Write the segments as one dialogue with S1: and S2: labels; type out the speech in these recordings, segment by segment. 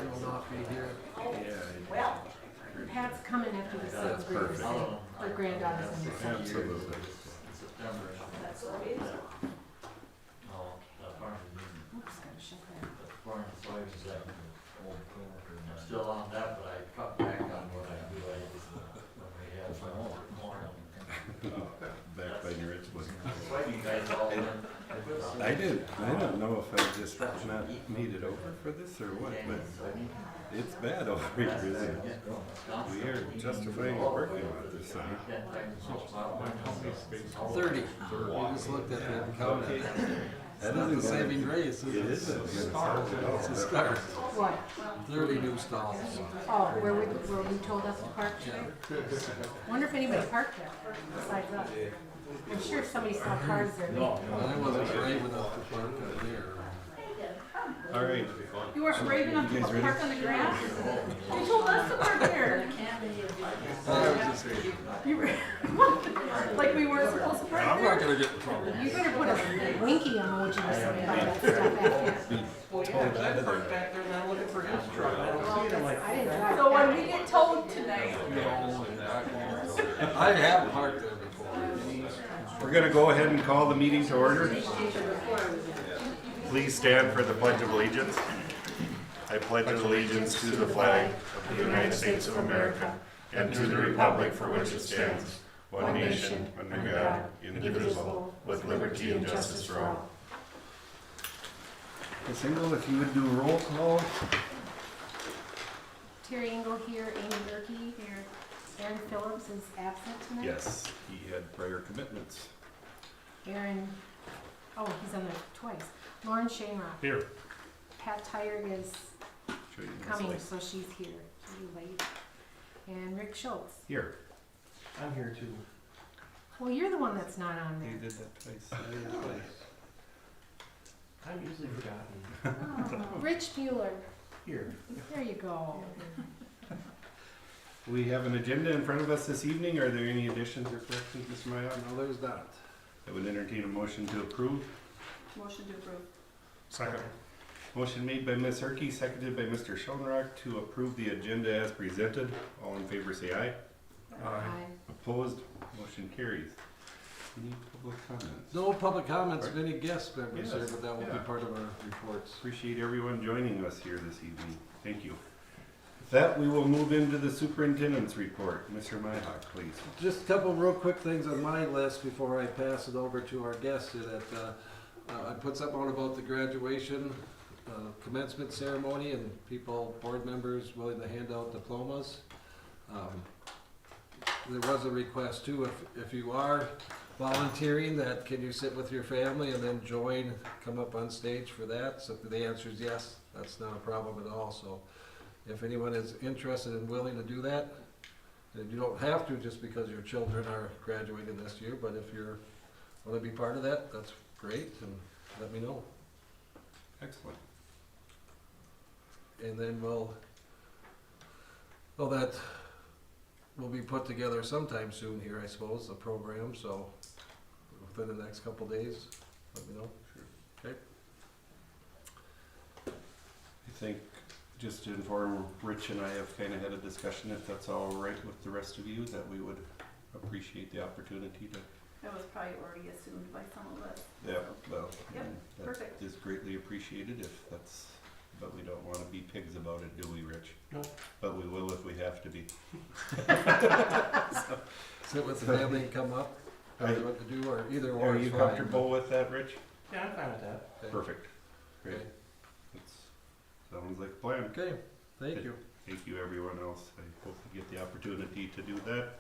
S1: will not be here.
S2: Well, Pat's coming after the seventh graders, her granddaughter's in the seventh.
S3: Absolutely.
S2: That's what it is.
S4: No, that farm is
S2: Oops, gotta shut that.
S4: farm is like, I'm still on that, but I cut back on what I do, when we have more.
S3: Back by your rich one.
S4: That's why you guys all in.
S3: I don't know if I just not made it over for this or what, but it's bad over here, isn't it? We are justifying a parking lot this summer.
S1: 30. We just looked at that and counted. That's not the saving grace,
S3: It
S1: is it?
S3: is.
S1: It's a start.
S2: What?
S1: 30 new stalls.
S2: Oh, where we told us to park today? Wonder if anybody parked there besides us. I'm sure if somebody saw cars there.
S1: Well, I wasn't brave enough to park up there.
S3: All right.
S2: You weren't brave enough to
S3: You guys ready?
S2: park on the grass? You told us to park there.
S1: I was just saying,
S2: You were, like we weren't supposed to park
S1: I'm
S2: there?
S1: not gonna get in trouble.
S2: You better put a winky emoji or something by that stuff after.
S5: Well, yeah, I parked back there and I'm looking for his truck. I don't see it. I'm like,
S2: I didn't drive.
S6: So when we get told tonight,
S1: I have parked there before.
S3: We're gonna go ahead and call the meeting to order. Please stand for the Pledge of Allegiance. I pledge allegiance to the flag of the United States of America and to the republic for which it stands, one nation, under God, indivisible, with liberty and justice for all. Ms. Engel, if you would do roll call.
S2: Terry Engel here, Amy Berkey here. Aaron Phillips is absent tonight.
S3: Yes, he had prior commitments.
S2: Aaron, oh, he's on there twice. Lauren Shamrock.
S3: Here.
S2: Pat Tyre is
S3: Show you this
S2: coming,
S3: link.
S2: so she's here. She's late. And Rick Schultz.
S3: Here.
S5: I'm here too.
S2: Well, you're the one that's not on
S3: You
S2: there.
S3: did that twice. I did it twice.
S5: I'm usually forgotten.
S2: Oh, Rich Mueller.
S5: Here.
S2: There you go.
S3: We have an agenda in front of us this evening. Are there any additions or corrections, Mr. Mayotte?
S1: No, there's not.
S3: I would entertain a motion to approve.
S6: motion to approve.
S3: Second. Motion made by Ms. Herkey, seconded by Mr. Schoenrock to approve the agenda as presented. All in favor say aye.
S2: Aye.
S3: Opposed? Motion carries. Any public comments?
S1: No public comments of any guest members
S3: Yes,
S1: here, but that will be
S3: yeah.
S1: part of our reports.
S3: Appreciate everyone joining us here this evening. Thank you. With that, we will move into the superintendent's report. Mr. Myhock, please.
S1: Just a couple real quick things on my list before I pass it over to our guest. That I put something out about the graduation commencement ceremony and people, board members, willing to hand out diplomas. There was a request too, if you are volunteering, that can you sit with your family and then join, come up on stage for that? So the answer is yes, that's not a problem at all. So if anyone is interested and willing to do that, and you don't have to just because your children are graduating this year, but if you're want to be part of that, that's great, and let me know.
S3: Excellent.
S1: And then that will be put together sometime soon here, I suppose, the program, so within the next couple days, let me know.
S3: Sure.
S1: Okay.
S3: I think, just to inform, Rich and I have kind of had a discussion, if that's all right with the rest of you, that we would appreciate the opportunity to.
S6: That was probably already assumed by some of us.
S3: Yeah, well,
S6: Yep,
S3: that
S6: perfect.
S3: is greatly appreciated if that's, but we don't want to be pigs about it, do we, Rich?
S5: No.
S3: But we will if we have to be.
S1: Sit with the family and come up, tell you what to do, or either or
S3: Are
S1: is
S3: you
S1: fine.
S3: comfortable with that, Rich?
S5: Yeah, I'm fine with that.
S1: Okay.
S3: Perfect. Great.
S1: Okay.
S3: Sounds like a plan.
S1: Okay, thank you.
S3: Thank you, everyone else. I hope you get the opportunity to do that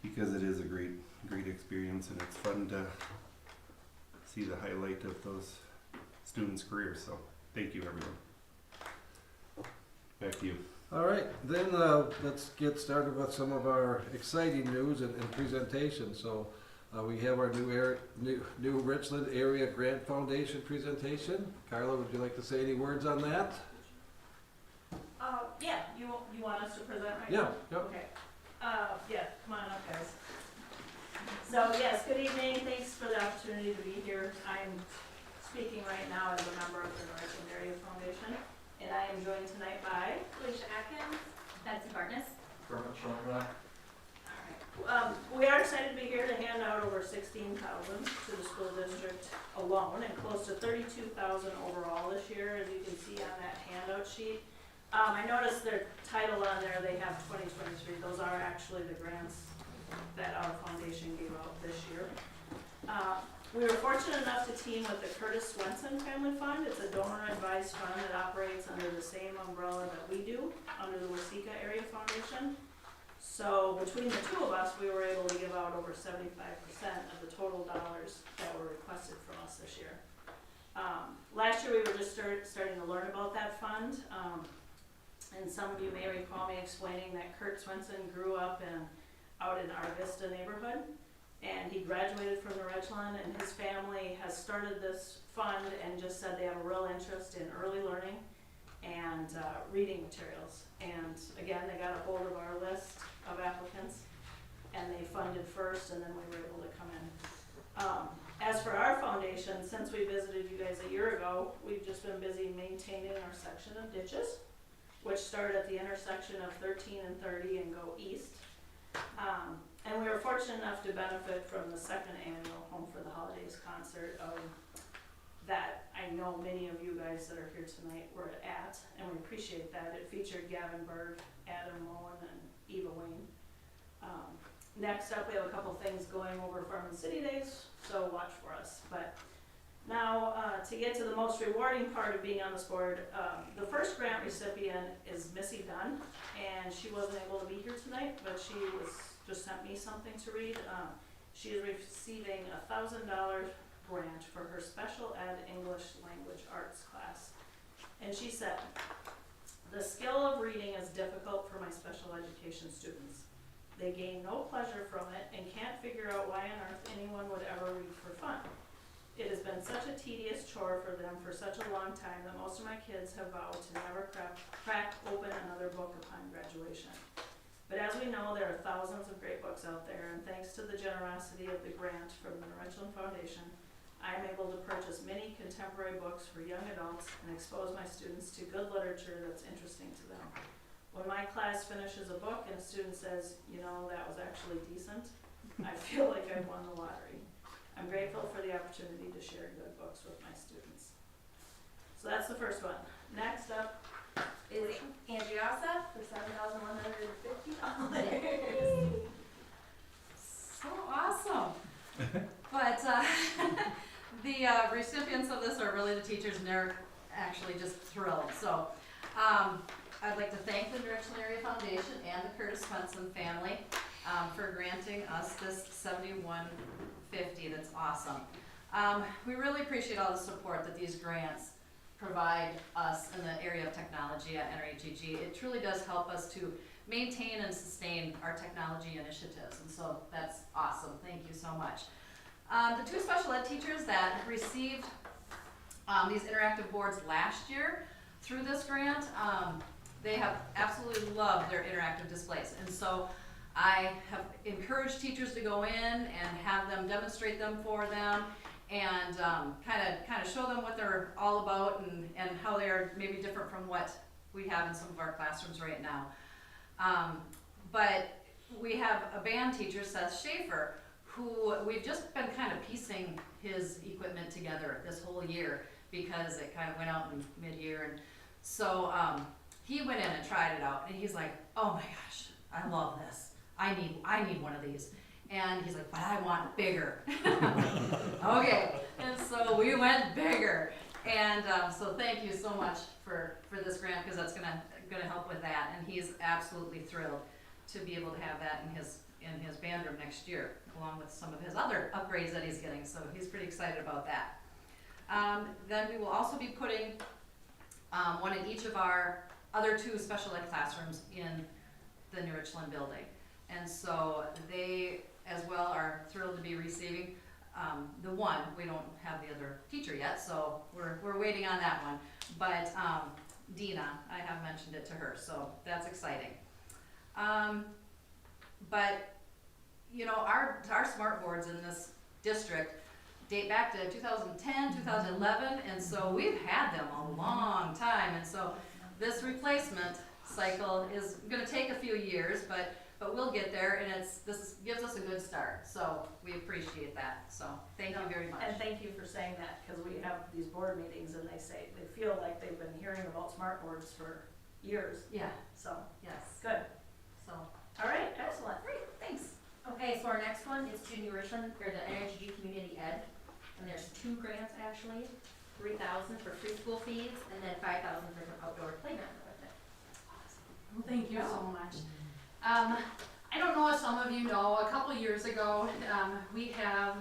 S3: because it is a great experience and it's fun to see the highlight of those students' careers. So thank you, everyone. Back to you.
S1: All right, then let's get started with some of our exciting news and presentation. So we have our new Richland Area Grant Foundation presentation. Carla, would you like to say any words on that?
S6: Yeah, you want us to present right
S1: Yeah,
S6: now?
S1: yep.
S6: Okay. Yeah, come on up, guys. So, yes, good evening. Thanks for the opportunity to be here. I'm speaking right now as a member of the Richland Area Foundation. And I am joined tonight by,
S7: Alicia Atkins, Betsy Bartness.
S6: we are excited to be here to hand out over 16,000 to the school district alone, and close to 32,000 overall this year, as you can see on that handout sheet. I noticed their title on there, they have 2023, those are actually the grants that our foundation gave out this year. We were fortunate enough to team with the Curtis Swenson Family Fund. It's a donor-advised fund that operates under the same umbrella that we do, under the Waseca Area Foundation. So between the two of us, we were able to give out over 75% of the total dollars that were requested from us this year. Last year, we were just starting to learn about that fund. And some of you may recall me explaining that Kurt Swenson grew up out in our Vista neighborhood. And he graduated from NRHEG, and his family has started this fund and just said they have a real interest in early learning and reading materials. And again, they got a hold of our list of applicants, and they funded first, and then we were able to come in. As for our foundation, since we visited you guys a year ago, we've just been busy maintaining our section of ditches, which start at the intersection of 13 and 30 and go east. And we were fortunate enough to benefit from the second annual Home for the Holidays concert that I know many of you guys that are here tonight were at, and we appreciate that. It featured Gavin Berg, Adam Moen, and Eva Wayne. Next up, we have a couple things going over Farm and City Days, so watch for us. But now, to get to the most rewarding part of being on this board, the first grant recipient is Missy Dunn, and she wasn't able to be here tonight, but she just sent me something to read. She is receiving a $1,000 grant for her special ed English language arts class. And she said, "The skill of reading is difficult for my special education students. They gain no pleasure from it and can't figure out why on earth anyone would ever read for fun. It has been such a tedious chore for them for such a long time that most of my kids have vowed to never crack open another book upon graduation. But as we know, there are thousands of great books out there, and thanks to the generosity of the grant from the NRHEG Foundation, I am able to purchase many contemporary books for young adults and expose my students to good literature that's interesting to them. When my class finishes a book and a student says, you know, that was actually decent, I feel like I won the lottery. I'm grateful for the opportunity to share good books with my students." So that's the first one. Next up
S7: Is Angie Ossa for $7,150.
S8: So awesome. But the recipients of this are really the teachers, and they're actually just thrilled. So I'd like to thank the NRHEG Area Foundation and the Curtis Swenson family for granting us this $7,150. That's awesome. We really appreciate all the support that these grants provide us in the area of technology at NRHEG. It truly does help us to maintain and sustain our technology initiatives, and so that's awesome. Thank you so much. The two special ed teachers that received these interactive boards last year through this grant, they have absolutely loved their interactive displays, and so I have encouraged teachers to go in and have them demonstrate them for them, and kind of show them what they're all about and how they are maybe different from what we have in some of our classrooms right now. But we have a band teacher, Seth Schaefer, who we've just been kind of piecing his equipment together this whole year because it kind of went out in mid-year, and so he went in and tried it out, and he's like, "Oh my gosh, I love this. I need one of these." And he's like, "But I want bigger." Okay, and so we went bigger, and so thank you so much for this grant, because that's gonna help with that, and he's absolutely thrilled to be able to have that in his band room next year, along with some of his other upgrades that he's getting. So he's pretty excited about that. Then we will also be putting one in each of our other two special ed classrooms in the NRHEG building, and so they as well are thrilled to be receiving the one. We don't have the other teacher yet, so we're waiting on that one. But Dina, I have mentioned it to her, so that's exciting. But you know, our smart boards in this district date back to 2010, 2011, and so we've had them a long time, and so this replacement cycle is gonna take a few years, but we'll get there, and this gives us a good start, so we appreciate that, so thank you very much.
S6: And thank you for saying that, because we have these board meetings and they say, they feel like they've been hearing about smart boards for years,
S8: Yeah,
S6: so,
S8: yes,
S6: good.
S8: so,
S6: All right, excellent.
S8: great, thanks.
S7: Okay, so our next one is Junior Richland, or the NRHEG Community Ed, and there's 2 grants actually, 3,000 for preschool fees, and then 5,000 for the outdoor playground equipment.
S2: Well, thank you so much.
S9: I don't know if some of you know, a couple years ago, we have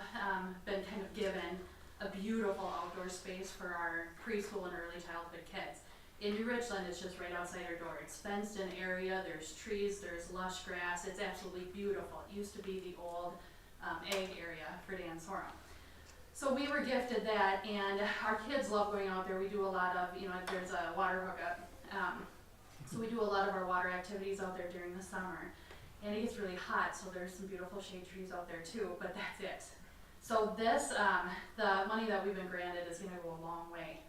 S9: been kind of given a beautiful outdoor space for our preschool and early childhood kids. In New Richland, it's just right outside our door. It's fenced in area, there's trees, there's lush grass, it's absolutely beautiful. It used to be the old ag area for Dan Sorum. So we were gifted that, and our kids love going out there. We do a lot of, there's a water hookup. So we do a lot of our water activities out there during the summer. And it gets really hot, so there's some beautiful shade trees out there too, but that's it. So this, the money that we've been granted is gonna go a long way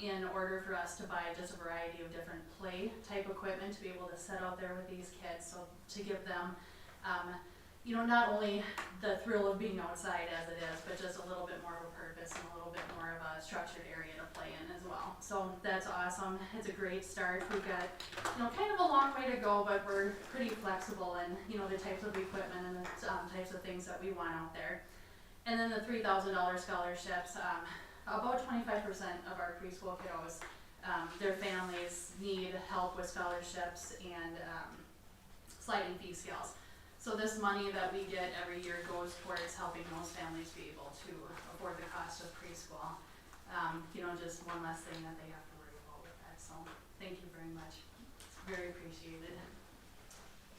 S9: in order for us to buy just a variety of different play type equipment to be able to sit out there with these kids. So to give them, not only the thrill of being outside as it is, but just a little bit more of a purpose and a little bit more of a structured area to play in as well. So that's awesome. It's a great start. We've got, kind of a long way to go, but we're pretty flexible in, the types of equipment and the types of things that we want out there. And then the $3,000 scholarships, about 25% of our preschool kiddos, their families need help with scholarships and sliding fee scales. So this money that we get every year goes towards helping those families be able to afford the cost of preschool. Just one less thing that they have to worry about with that. So thank you very much. It's very appreciated.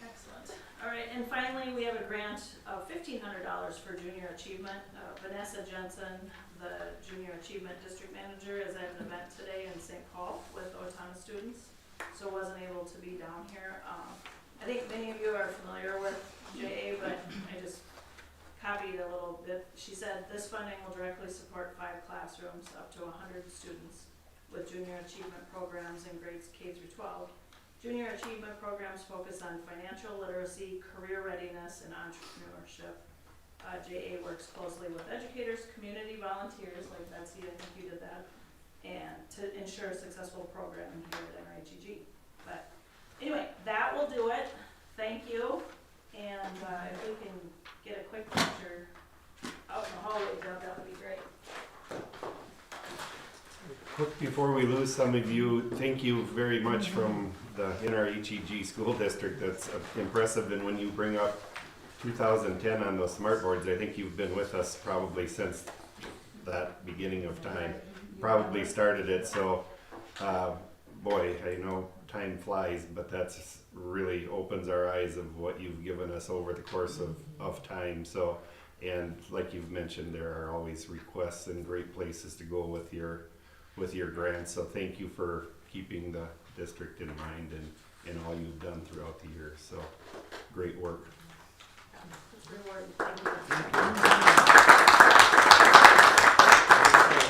S6: Excellent. All right, and finally, we have a grant of $1,500 for junior achievement. Vanessa Jensen, the Junior Achievement District Manager, is at an event today in St. Paul with Owatonna students, so wasn't able to be down here. I think many of you are familiar with JA, but I just copied a little bit. She said this funding will directly support 5 classrooms, up to 100 students with junior achievement programs in grades K through 12. Junior achievement programs focus on financial literacy, career readiness, and entrepreneurship. JA works closely with educators, community volunteers, like Betsy, I think you did that, and to ensure successful programming here at NRHEG. But anyway, that will do it. Thank you. And if we can get a quick picture out in the hallway, Deb, that would be great.
S3: Quick before we lose some of you, thank you very much from the NRHEG School District. That's impressive. And when you bring up 2010 on those smart boards, I think you've been with us probably since that beginning of time. Probably started it. So, boy, I know time flies, but that's really opens our eyes of what you've given us over the course of time. So, and like you've mentioned, there are always requests and great places to go with your grants. So thank you for keeping the district in mind and all you've done throughout the year. So great work.
S6: It's rewarding. Thank you.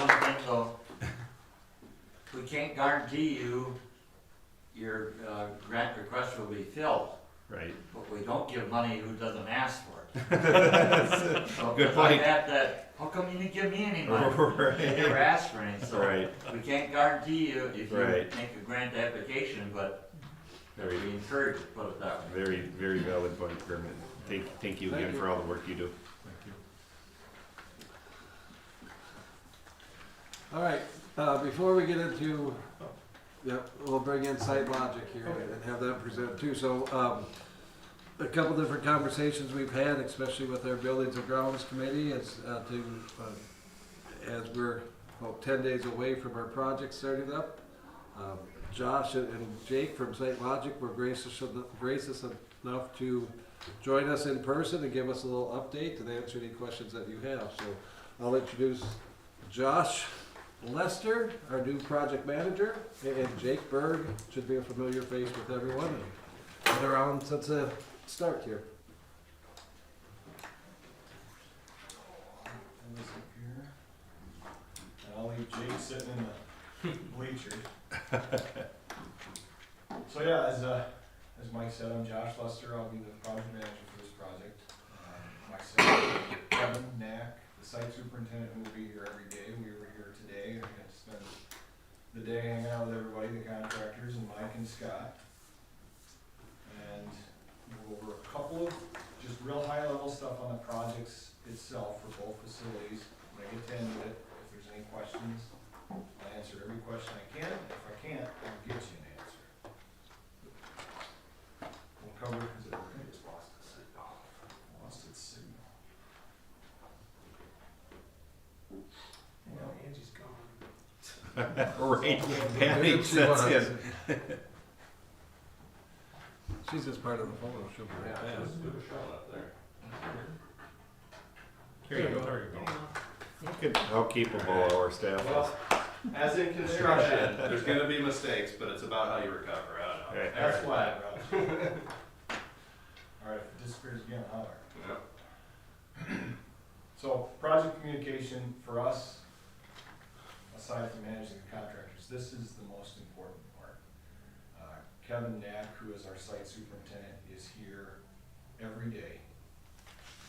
S4: One thing though, we can't guarantee you your grant request will be filled,
S3: Right.
S4: but we don't give money who doesn't ask for it. So
S3: Good
S4: if I
S3: point.
S4: had that, how come you didn't give me any money?
S3: Right.
S4: I never asked for any, so
S3: Right.
S4: we can't guarantee you if you
S3: Right.
S4: make a grant application, but
S3: Very,
S4: we encourage you to put it that way.
S3: very, very valid point, Kermit. Thank you again for all the work you do.
S1: All right, before we get into, we'll bring in Site Logic here and have them present too. So, a couple different conversations we've had, especially with our Buildings and Grounds Committee, is as we're about 10 days away from our project starting up. Josh and Jake from Site Logic were gracious enough to join us in person and give us a little update and answer any questions that you have. So I'll introduce Josh Lester, our new project manager, and Jake Berg, should be a familiar face with everyone, and been around since the start here.
S10: I'll leave Jake sitting in the bleachers. So yeah, as Mike said, I'm Josh Lester. I'll be the project manager for this project. Myself, Kevin Knack, the site superintendent, who will be here every day. We were here today. I got to spend the day hanging out with everybody, the contractors, and Mike and Scott. And we'll go over a couple of just real high level stuff on the projects itself for both facilities. When I get to end of it, if there's any questions, I'll answer every question I can. If I can't, I'll get you an answer. We'll cover, because it really just lost its signal. Lost its signal.
S5: Well, Angie's gone.
S3: Right,
S1: Maybe
S3: panic
S1: she
S3: sets
S1: was.
S3: in.
S1: She's just part of the photo, she'll be right back.
S5: do a shot up there.
S3: Here you go. There you go. How capable our staff is.
S11: Well, as in construction, there's gonna be mistakes, but it's about how you recover. I don't know.
S3: Right.
S10: That's why, Roger. Alright, if it disappears again, holler.
S11: Yep.
S10: So, project communication for us, aside from managing the contractors, this is the most important part. Kevin Knack, who is our site superintendent, is here every day,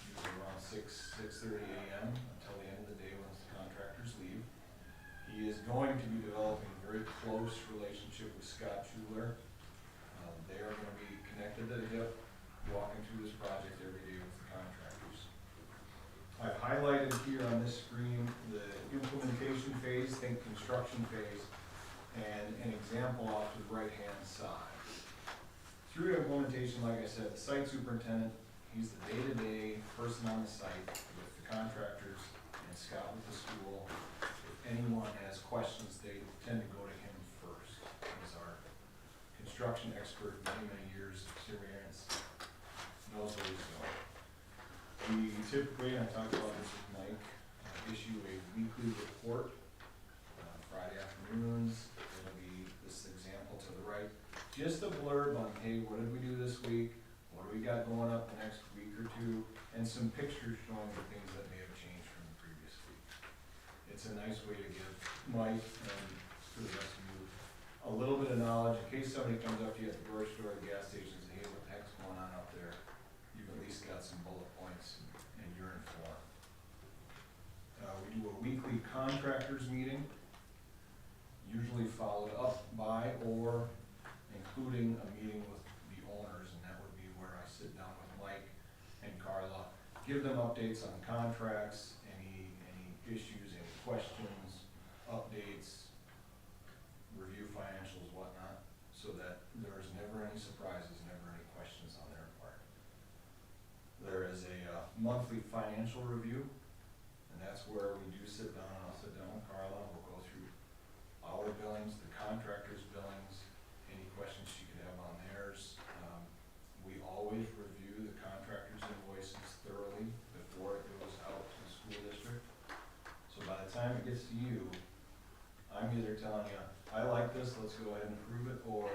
S10: usually around 6:30 a.m. until the end of the day once the contractors leave. He is going to be developing a very close relationship with Scott Schuler. They are going to be connected to the hip, walking through this project every day with the contractors. I've highlighted here on this screen the implementation phase, think construction phase, and an example off to the right-hand side. Through implementation, like I said, the site superintendent, he's the day-to-day person on the site with the contractors and Scott with the school. If anyone has questions, they tend to go to him first. He's our construction expert, many years of experience, knows what he's doing. We typically, and I talked about this with Mike, issue a weekly report, Friday afternoons. It'll be this example to the right. Just a blurb on, hey, what did we do this week? What do we got going up the next week or two? And some pictures showing the things that may have changed from the previous week. It's a nice way to give Mike and to the rest of you a little bit of knowledge in case somebody comes up to you at the grocery store or the gas station and says, hey, what the heck's going on out there? You've at least got some bullet points and you're informed. We do a weekly contractors meeting, usually followed up by or including a meeting with the owners, and that would be where I sit down with Mike and Carla, give them updates on contracts, any issues, any questions, updates, review financials, whatnot, so that there's never any surprises, never any questions on their part. There is a monthly financial review, and that's where we do sit down, and I'll sit down with Carla, we'll go through our billings, the contractor's billings, any questions she could have on theirs. We always review the contractor's invoices thoroughly before it goes out to the school district. So by the time it gets to you, I'm either telling you, I like this, let's go ahead and approve it, or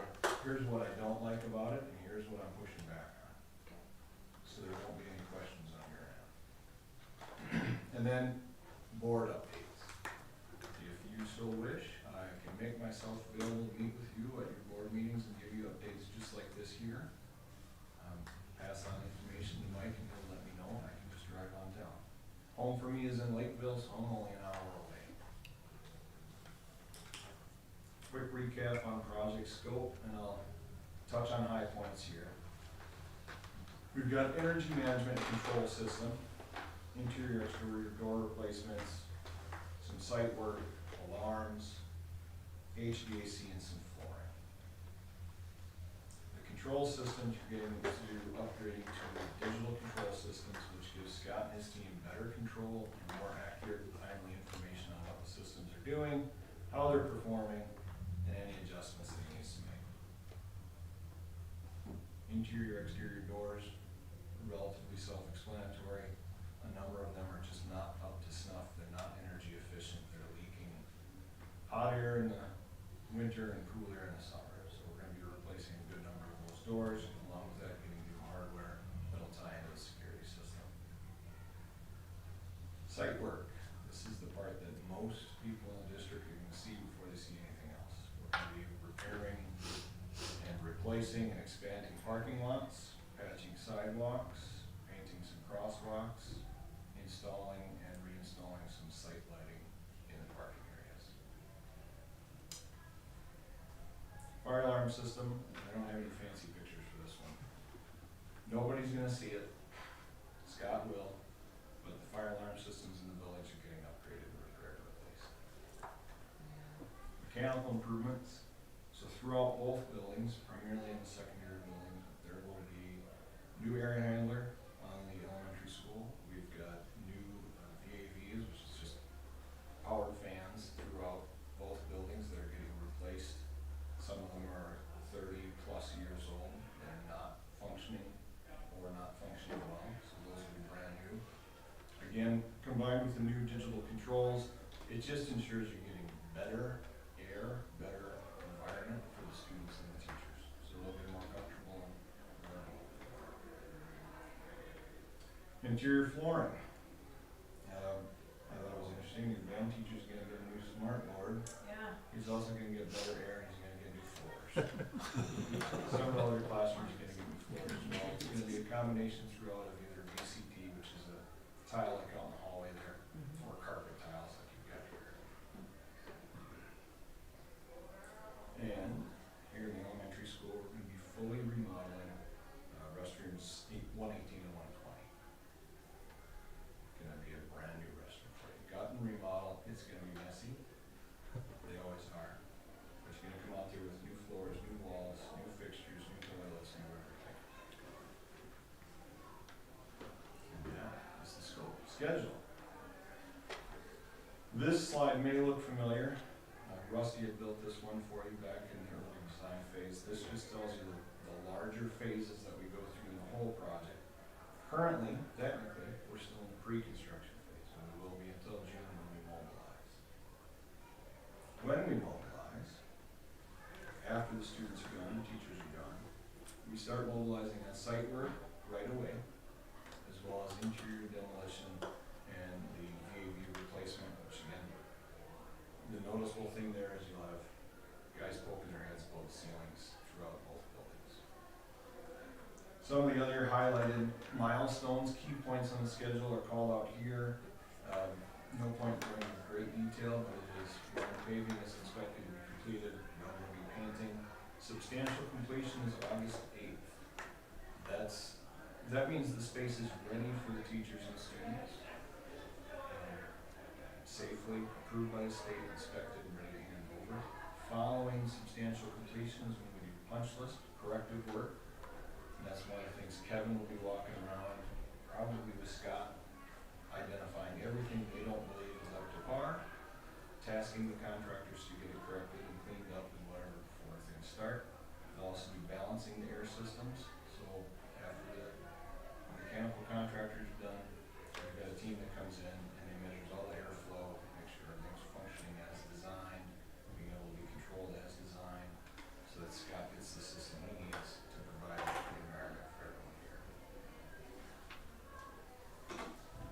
S10: here's what I don't like about it, and here's what I'm pushing back on. So there won't be any questions on your end. And then, board updates. If you so wish, I can make myself available to meet with you at your board meetings and give you updates just like this here. Pass on information to Mike and he'll let me know, and I can just drive on down. Home for me is in Lakeville, so I'm only an hour away. Quick recap on project scope, and I'll touch on high points here. We've got energy management and control system, interior exterior door replacements, some site work, alarms, HVAC, and some flooring. The control systems, you're getting to upgrading to digital control systems, which gives Scott and his team better control and more accurate and timely information on what the systems are doing, how they're performing, and any adjustments that he needs to make. Interior exterior doors, relatively self-explanatory. A number of them are just not up to snuff, they're not energy efficient, they're leaking hot air in the winter and cool air in the summer. So we're gonna be replacing a good number of those doors, and along with that, getting new hardware that'll tie into the security system. Site work, this is the part that most people in the district are gonna see before they see anything else. We're gonna be repairing and replacing replacing and expanding parking lots, patching sidewalks, painting some crosswalks, installing and reinstalling some site lighting in the parking areas. Fire alarm system, I don't have any fancy pictures for this one. Nobody's gonna see it. Scott will, but the fire alarm systems in the village are getting upgraded and repaired and replaced. Mechanical improvements, so throughout both buildings, primarily in the secondary buildings, there will be new air handler on the elementary school. We've got new VAVs, which is just powered fans throughout both buildings that are getting replaced. Some of them are 30 plus years old and not functioning or not functioning well, so those will be brand new. Again, combined with the new digital controls, it just ensures you're getting better air, better environment for the students and the teachers, so they'll be more comfortable in learning. Interior flooring. I thought it was interesting, your band teacher's gonna get a new smart board.
S6: Yeah.
S10: He's also gonna get better air and he's gonna get new floors. Several other classrooms are gonna get new floors as well. It's gonna be a combination throughout of either VCT, which is a tile like out in the hallway there, or carpet tiles like you've got here. And here in the elementary school, we're gonna be fully remodeling restrooms 118 and 120. Gonna be a brand new restroom for you. Gut and remodel, it's gonna be messy. They always are. But you're gonna come out there with new floors, new walls, new fixtures, new toilets, new everything. And that is the scope. Schedule. This slide may look familiar. Rusty had built this one for you back in the early design phase. This just tells you the larger phases that we go through in the whole project. Currently, technically, we're still in the pre-construction phase, and we will be until June when we mobilize. When we mobilize, after the students are gone, the teachers are gone, we start mobilizing on site work right away, as well as interior demolition and the VAV replacement, which again, the noticeable thing there is you'll have guys poking their heads above the ceilings throughout both buildings. Some of the other highlighted milestones, key points on the schedule are called out here. No point in going into great detail, but it is when paving is expected to be completed, when we'll be painting. Substantial completion is August 8th. That means the space is ready for the teachers and students. Safely approved by the state, inspected, and ready to hand over. Following substantial completion is when we do punch list, corrective work. And that's one of the things Kevin will be walking around, probably with Scott, identifying everything they don't believe is up to par, tasking the contractors to get it corrected and cleaned up and whatever before things start. They'll also be balancing the air systems. So after the mechanical contractor is done, we've got a team that comes in and they measures all the airflow, make sure everything's functioning as designed, being able to be controlled as designed, so that Scott gets the system he needs to provide the environment for everyone here.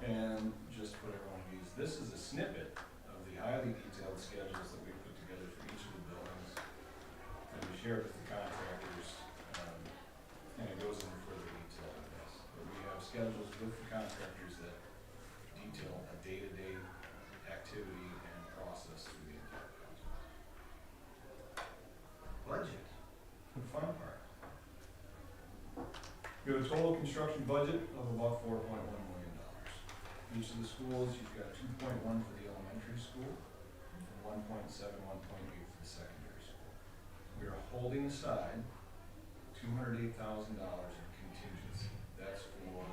S10: And just to put everyone at ease, this is a snippet of the highly detailed schedules that we put together for each of the buildings, and we shared with the contractors, and it goes into further detail in this. But we have schedules with the contractors that detail a day-to-day activity and process through the entire project. Budget, the fun part. We have a total construction budget of about $4.1 million. Each of the schools, you've got 2.1 for the elementary school, and 1.7, 1.8 for the secondary school. We are holding aside $208,000 in contingency. That's for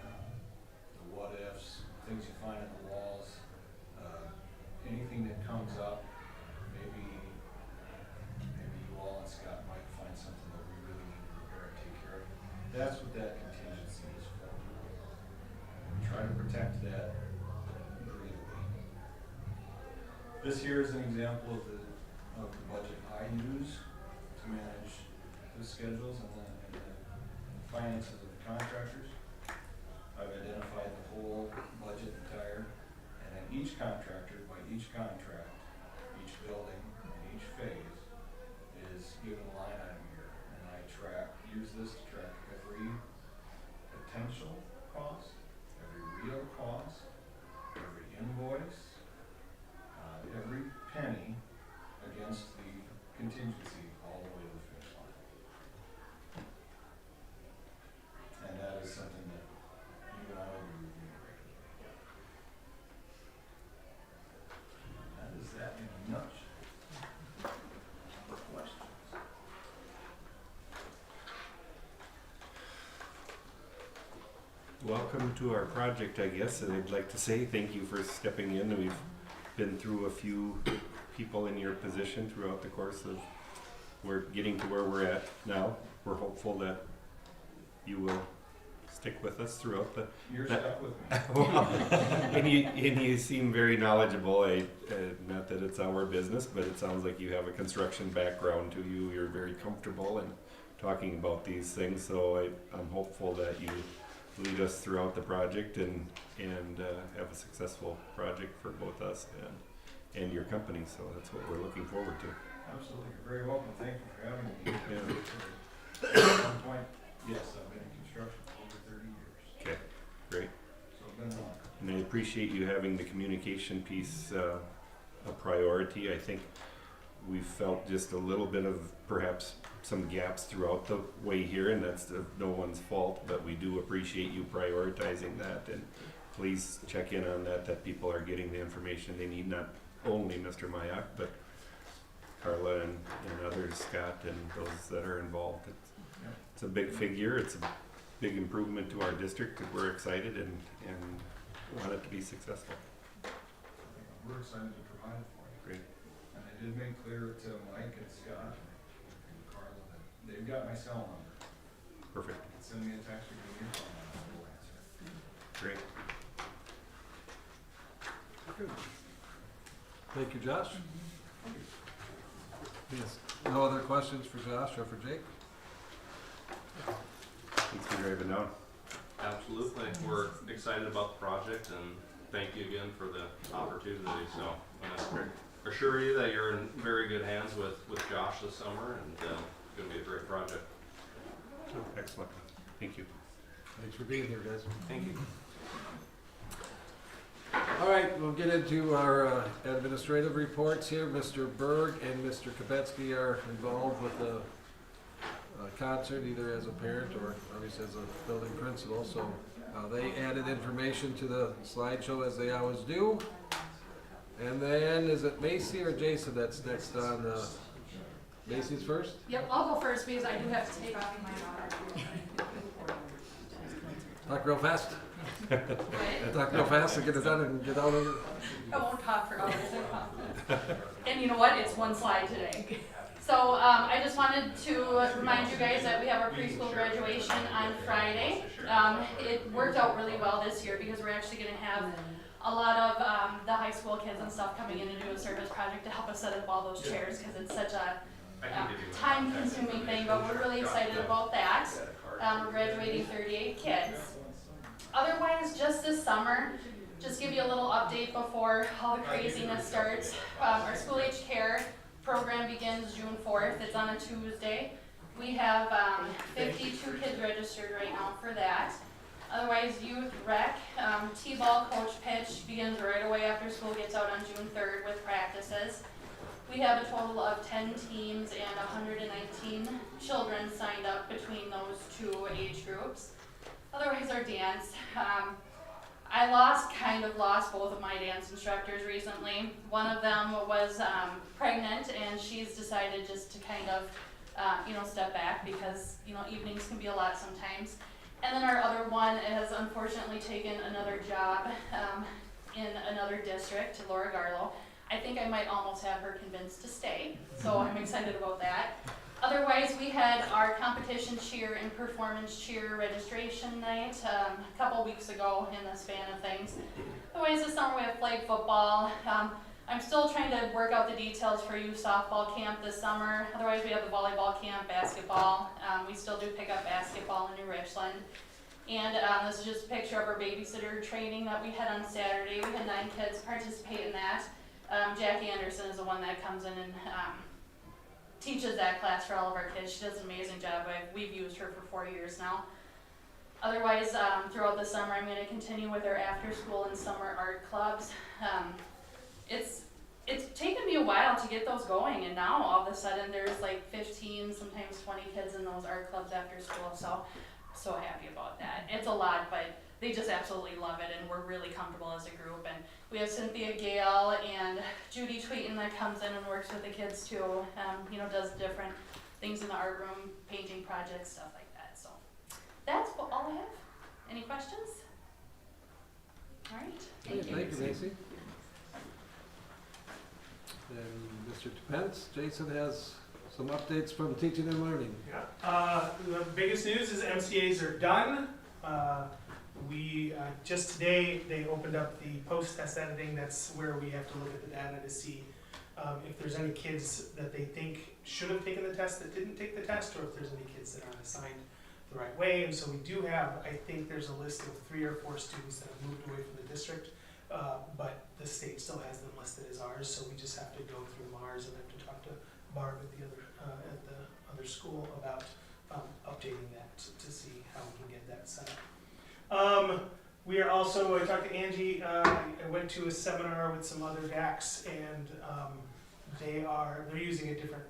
S10: the what ifs, things you find in the walls, anything that comes up. Maybe you all and Scott might find something that we really need to repair and take care of. That's what that contingency is for. We try to protect that greatly. This here is an example of the budget I use to manage the schedules and the finances of the contractors. I've identified the whole budget entire, and then each contractor, by each contract, each building, and each phase is given a line item here. And potential cost, every real cost, every invoice, every penny against the contingency all the way to the finish line. And that is something that you and I will be reviewing regularly. That is that in a nutshell. Questions?
S3: Welcome to our project, I guess, and I'd like to say thank you for stepping in. We've been through a few people in your position throughout the course of we're getting to where we're at now. We're hopeful that you will stick with us throughout the.
S10: You're stuck with me.
S3: and you seem very knowledgeable. Not that it's our business, but it sounds like you have a construction background to you. You're very comfortable in talking about these things. So I'm hopeful that you lead us throughout the project and have a successful project for both us and your company. So that's what we're looking forward to.
S10: Absolutely, you're very welcome. Thank you for having me.
S3: Yeah.
S10: At one point, yes, I've been in construction for over 30 years.
S3: Okay, great.
S10: So it's been long.
S3: And I appreciate you having the communication piece a priority. I think we felt just a little bit of perhaps some gaps throughout the way here, and that's no one's fault, but we do appreciate you prioritizing that. And please check in on that people are getting the information they need, not only Mr. Mayak, but Carla and others, Scott, and those that are involved. It's a big figure. It's a big improvement to our district. We're excited and want it to be successful.
S10: We're excited to provide it for you.
S3: Great.
S10: And I did make clear to Mike and Scott and Carla that they've got my cell number.
S3: Perfect.
S10: Send me a text or give me a phone number, I will answer.
S3: Great.
S1: Good. Thank you, Josh. Yes. No other questions for Josh or for Jake?
S3: Thanks for driving down.
S11: Absolutely. We're excited about the project and thank you again for the opportunity. So I want to assure you that you're in very good hands with Josh this summer and it's going to be a great project.
S3: Excellent. Thank you.
S1: Thanks for being here, guys.
S11: Thank you.
S1: All right, we'll get into our administrative reports here. Mr. Berg and Mr. Kabetsky are involved with the concert, either as a parent or obviously as a building principal. So they added information to the slideshow as they always do. And then, is it Macy or Jason that's next on? Macy's first?
S9: Yep, I'll go first because I do have to take off my daughter.
S1: Talk real fast. Talk real fast and get it done and get out of it.
S9: I won't talk for hours, I promise. And you know what? It's one slide today. So I just wanted to remind you guys that we have our preschool graduation on Friday. It worked out really well this year because we're actually going to have a lot of the high school kids and stuff coming in to do a service project to help us set up all those chairs because it's such a time-consuming thing, but we're really excited about that. We're graduating 38 kids. Otherwise, just this summer, just give you a little update before all the craziness starts. Our school age care program begins June 4th. It's on a Tuesday. We have 52 kids registered right now for that. Otherwise, youth rec, T-ball coach pitch begins right away after school gets out on June 3rd with practices. We have a total of 10 teams and 119 children signed up between those two age groups. Otherwise, our dance, I kind of lost both of my dance instructors recently. One of them was pregnant and she's decided just to kind of, step back because, evenings can be a lot sometimes. And then our other one has unfortunately taken another job in another district, Laura Garlow. I think I might almost have her convinced to stay, so I'm excited about that. Otherwise, we had our competition cheer and performance cheer registration night a couple weeks ago in the span of things. Otherwise, this summer we have flag football. I'm still trying to work out the details for youth softball camp this summer. Otherwise, we have the volleyball camp, basketball. We still do pick up basketball in New Richland. And this is just a picture of our babysitter training that we had on Saturday. We had 9 kids participate in that. Jackie Anderson is the one that comes in and teaches that class for all of our kids. She does an amazing job. We've used her for 4 years now. Otherwise, throughout the summer, I'm gonna continue with our after-school and summer art clubs. It's taken me a while to get those going, and now all of a sudden there's like 15, sometimes 20 kids in those art clubs after school, so happy about that. It's a lot, but they just absolutely love it, and we're really comfortable as a group. And we have Cynthia Gale and Judy Tweeten that comes in and works with the kids too, does different things in the art room, painting projects, stuff like that. So that's all I have. Any questions? All right, thank you.
S1: Thank you, Macy. And Mr. Depends, Jason has some updates from teaching and learning.
S12: Yeah. The biggest news is MCAs are done. We just today they opened up the post-test editing. That's where we have to look at the data to see if there's any kids that they think should have taken the test that didn't take the test, or if there's any kids that aren't assigned the right way. And so we do have, I think there's a list of 3 or 4 students that have moved away from the district. But the state still has them listed as ours, so we just have to go through Mars and have to talk to Barb at the other school about updating that to see how we can get that set up. We are also, I talked to Angie, I went to a seminar with some other DACs, and they're using a different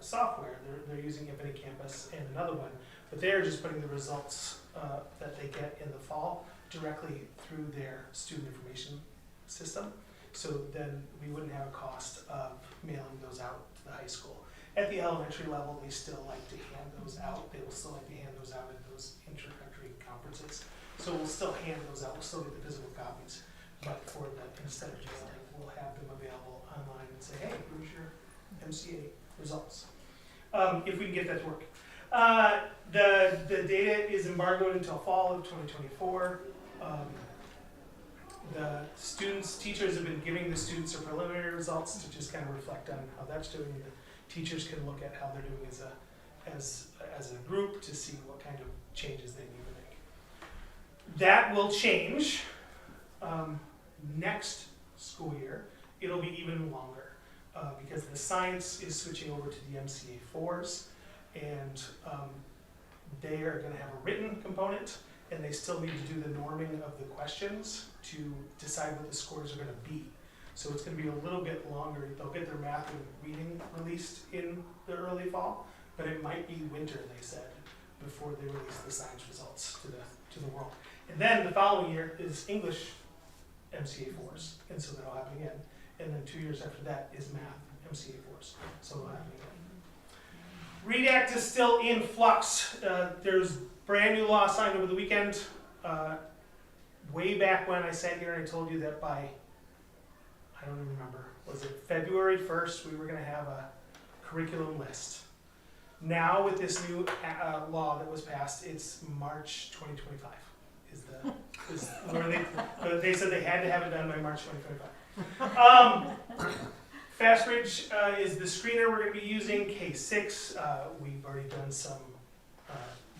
S12: software. They're using Infinite Campus and another one, but they're just putting the results that they get in the fall directly through their student information system. So then we wouldn't have a cost of mailing those out to the high school. At the elementary level, they still like to hand those out. They will still like to hand those out at those inter-country conferences. So we'll still hand those out. We'll still get the physical copies. But for instead of mailing, we'll have them available online and say, hey, here's your MCA results. If we can get that to work. The data is embargoed until fall of 2024. The teachers have been giving the students their preliminary results to just kind of reflect on how that's doing. The teachers can look at how they're doing as a group to see what kind of changes they need to make. That will change next school year. It'll be even longer because the science is switching over to the MCA 4s, and they are going to have a written component, and they still need to do the norming of the questions to decide what the scores are going to be. So it's going to be a little bit longer. They'll get their math and reading released in the early fall, but it might be winter, they said, before they release the science results to the world. And then the following year is English MCA 4s, and so that'll happen again. And then 2 years after that is math MCA 4s, so it'll happen again. RHEG Act is still in flux. There's brand new law signed over the weekend. Way back when I sat here and I told you that by, I don't even remember, was it February 1st, we were going to have a curriculum list. Now with this new law that was passed, it's March 2025 is where they said they had to have it done by March 2025. FastBridge is the screener we're going to be using, K6. We've already done some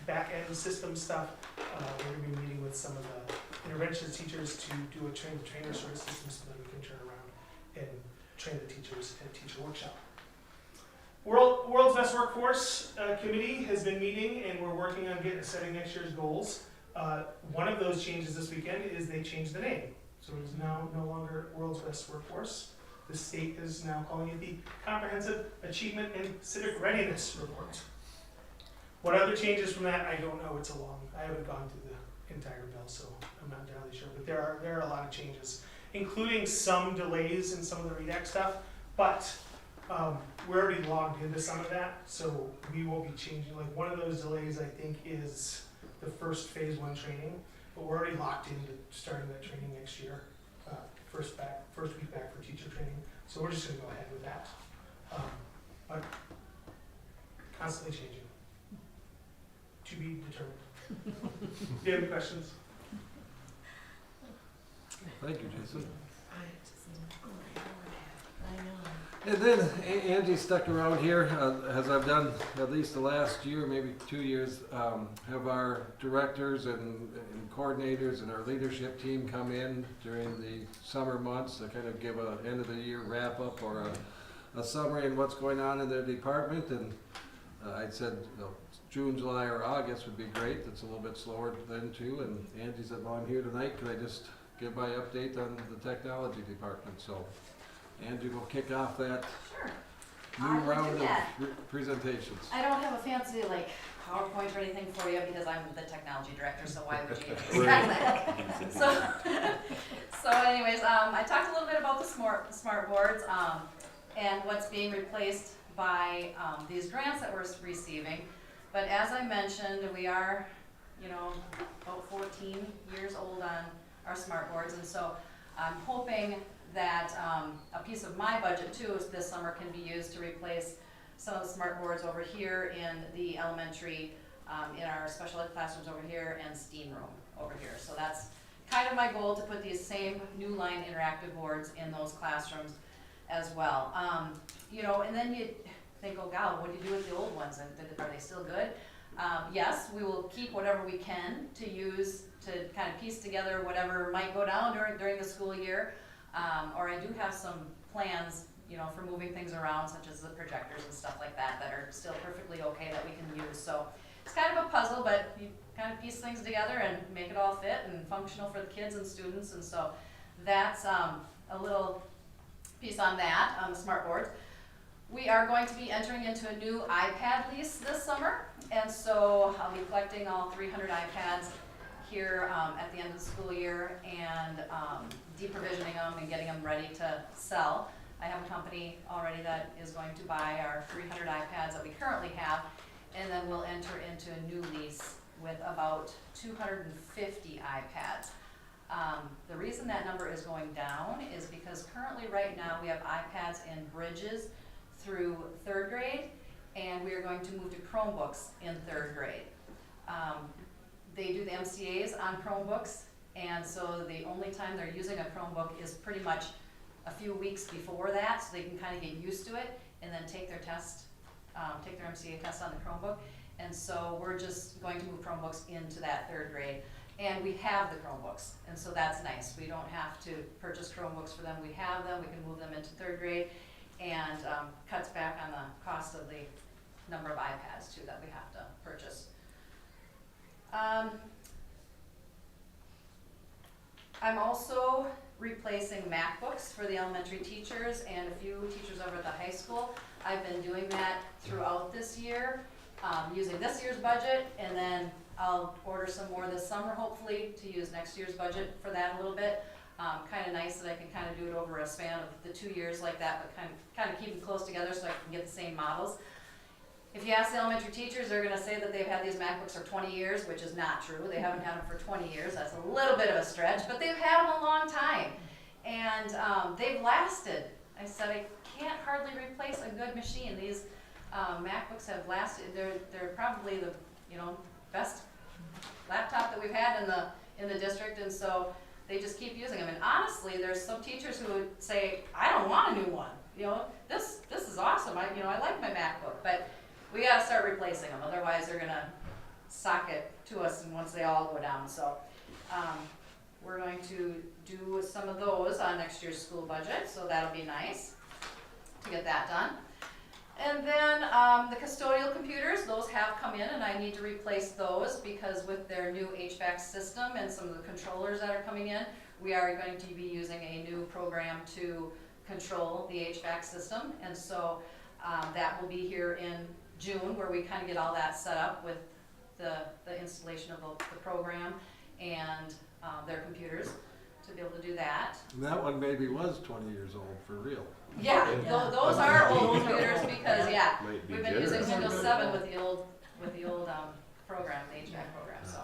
S12: back-end system stuff. We're going to be meeting with some of the intervention teachers to do a train-the-trainer sort of system so that we can turn around and train the teachers at teacher workshop. World's Best Workforce Committee has been meeting, and we're working on setting next year's goals. One of those changes this weekend is they changed the name. So it's now no longer World's Best Workforce. The state is now calling it the Comprehensive Achievement and Civic Readiness Report. What other changes from that, I don't know. It's I haven't gone through the entire bill, so I'm not entirely sure. But there are a lot of changes, including some delays in some of the RHEG Act stuff. But we're already logged into some of that, so we will be changing. Like one of those delays, I think, is the first phase 1 training, but we're already locked into starting that training next year. First week back for teacher training, so we're just going to go ahead with that. But constantly changing. To be determined. Do you have any questions?
S1: Thank you, Jason. And then Angie stuck around here, as I've done at least the last year, maybe 2 years, have our directors and coordinators and our leadership team come in during the summer months to kind of give a end of the year wrap up or a summary on what's going on in their department. And I'd said, June, July, or August would be great. It's a little bit slower then too. And Angie said, well, I'm here tonight. Could I just give my update on the technology department? So Angie will kick off that
S8: Sure.
S13: I
S1: new
S13: will do
S1: round of
S13: that.
S1: presentations.
S13: I don't have a fancy like PowerPoint or anything for you because I'm the technology director, so why would you expect that? So anyways, I talked a little bit about the smart boards and what's being replaced by these grants that we're receiving. But as I mentioned, we are, about 14 years old on our smart boards, and so I'm hoping that a piece of my budget too is this summer can be used to replace some of the smart boards over here in the elementary, in our special ed classrooms over here and STEAM room over here. So that's kind of my goal, to put these same new line interactive boards in those classrooms as well. And then you think, oh God, what do you do with the old ones? And are they still good? Yes, we will keep whatever we can to use to kind of piece together whatever might go down during the school year. Or I do have some plans, for moving things around, such as the projectors and stuff like that are still perfectly okay that we can use. So it's kind of a puzzle, but you kind of piece things together and make it all fit and functional for the kids and students. And so that's a little piece on that, on the smart boards. We are going to be entering into a new iPad lease this summer, and so I'll be collecting all 300 iPads here at the end of the school year and deprovisioning them and getting them ready to sell. I have a company already that is going to buy our 300 iPads that we currently have, and then we'll enter into a new lease with about 250 iPads. The reason that number is going down is because currently right now we have iPads in Bridges through 3rd grade, and we are going to move to Chromebooks in 3rd grade. They do the MCAs on Chromebooks, and so the only time they're using a Chromebook is pretty much a few weeks before that, so they can kind of get used to it and then take their test, take their MCA test on the Chromebook. And so we're just going to move Chromebooks into that 3rd grade. And we have the Chromebooks, and so that's nice. We don't have to purchase Chromebooks for them. We have them, we can move them into 3rd grade, and cuts back on the cost of the number of iPads too that we have to purchase. I'm also replacing MacBooks for the elementary teachers and a few teachers over at the high school. I've been doing that throughout this year, using this year's budget, and then I'll order some more this summer, hopefully, to use next year's budget for that a little bit. Kind of nice that I can kind of do it over a span of the 2 years like that, but kind of keep them close together so I can get the same models. If you ask the elementary teachers, they're going to say that they've had these MacBooks for 20 years, which is not true. They haven't had them for 20 years. That's a little bit of a stretch, but they've had them a long time. And they've lasted. I said, I can't hardly replace a good machine. These MacBooks have lasted. They're probably the best laptop that we've had in the district, and so they just keep using them. And honestly, there's some teachers who would say, I don't want a new one. This is awesome. I like my MacBook, but we got to start replacing them. Otherwise, they're gonna sock it to us, and once they all go down. So we're going to do some of those on next year's school budget. So that'll be nice to get that done. And then the custodial computers, those have come in, and I need to replace those because with their new HVAC system and some of the controllers that are coming in, we are going to be using a new program to control the HVAC system. And so that will be here in June, where we kind of get all that set up with the installation of the program and their computers to be able to do that.
S1: And that one maybe was 20 years old for real.
S13: Yeah, those are old computers because
S3: Might be
S13: we've been
S3: generous.
S13: using Windows 7 with the old program, the HVAC program. So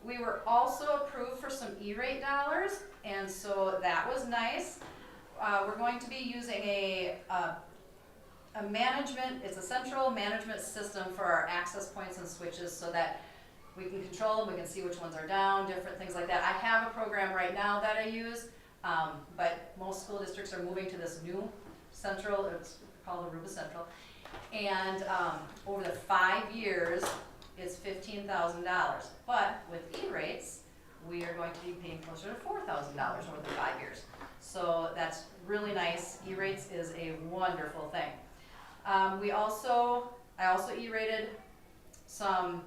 S13: we were also approved for some E-rate dollars, and so that was nice. We're going to be using a management. It's a central management system for our access points and switches, so that we can control them, we can see which ones are down, different things like that. I have a program right now that I use, but most school districts are moving to this new central, it's called Aruba Central, and over the 5 years, it's $15,000. But with E-rates, we are going to be paying closer to $4,000 over the 5 years. So that's really nice. E-rates is a wonderful thing. I also E-rated some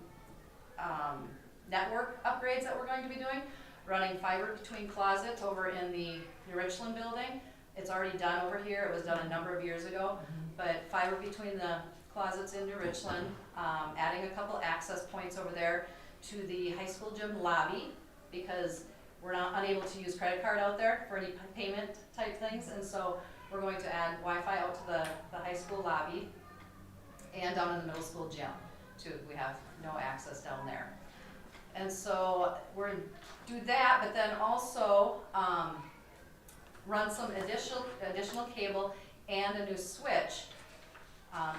S13: network upgrades that we're going to be doing, running fiber between closets over in the New Richland building. It's already done over here. It was done a number of years ago, but fiber between the closets in New Richland, adding a couple access points over there to the high school gym lobby, because we're not unable to use credit card out there for any payment type things, and so we're going to add Wi-Fi out to the high school lobby and down in the middle school gym too. We have no access down there. And so we're gonna do that, but then also run some additional cable and a new switch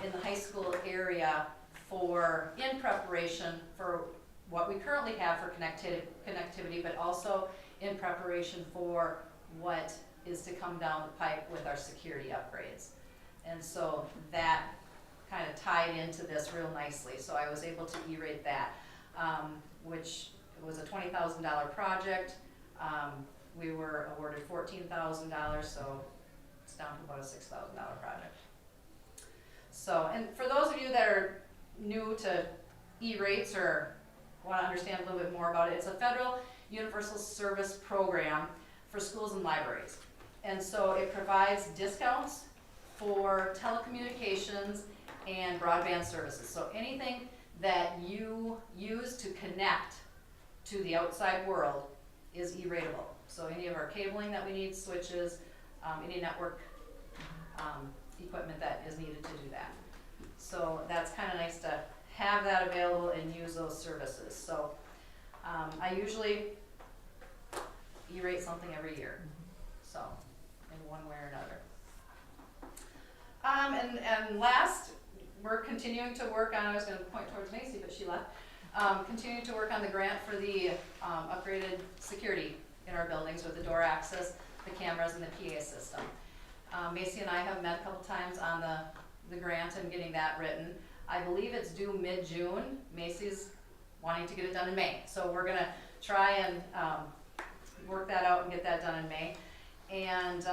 S13: in the high school area in preparation for what we currently have for connectivity, but also in preparation for what is to come down the pipe with our security upgrades. And so that kind of tied into this real nicely. So I was able to E-rate that, which was a $20,000 project. We were awarded $14,000, so it's down to about a $6,000 project. So, and for those of you that are new to E-rates or want to understand a little bit more about it, it's a federal universal service program for schools and libraries. And so it provides discounts for telecommunications and broadband services. So anything that you use to connect to the outside world is E-rateable. So any of our cabling that we need, switches, any network equipment that is needed to do that. So that's kind of nice to have that available and use those services. So I usually E-rate something every year, so in one way or another. And last, we're continuing to work on, I was going to point towards Macy, but she left, continuing to work on the grant for the upgraded security in our buildings with the door access, the cameras, and the PA system. Macy and I have met a couple times on the grant and getting that written. I believe it's due mid-June. Macy's wanting to get it done in May. So we're gonna try and work that out and get that done in May. And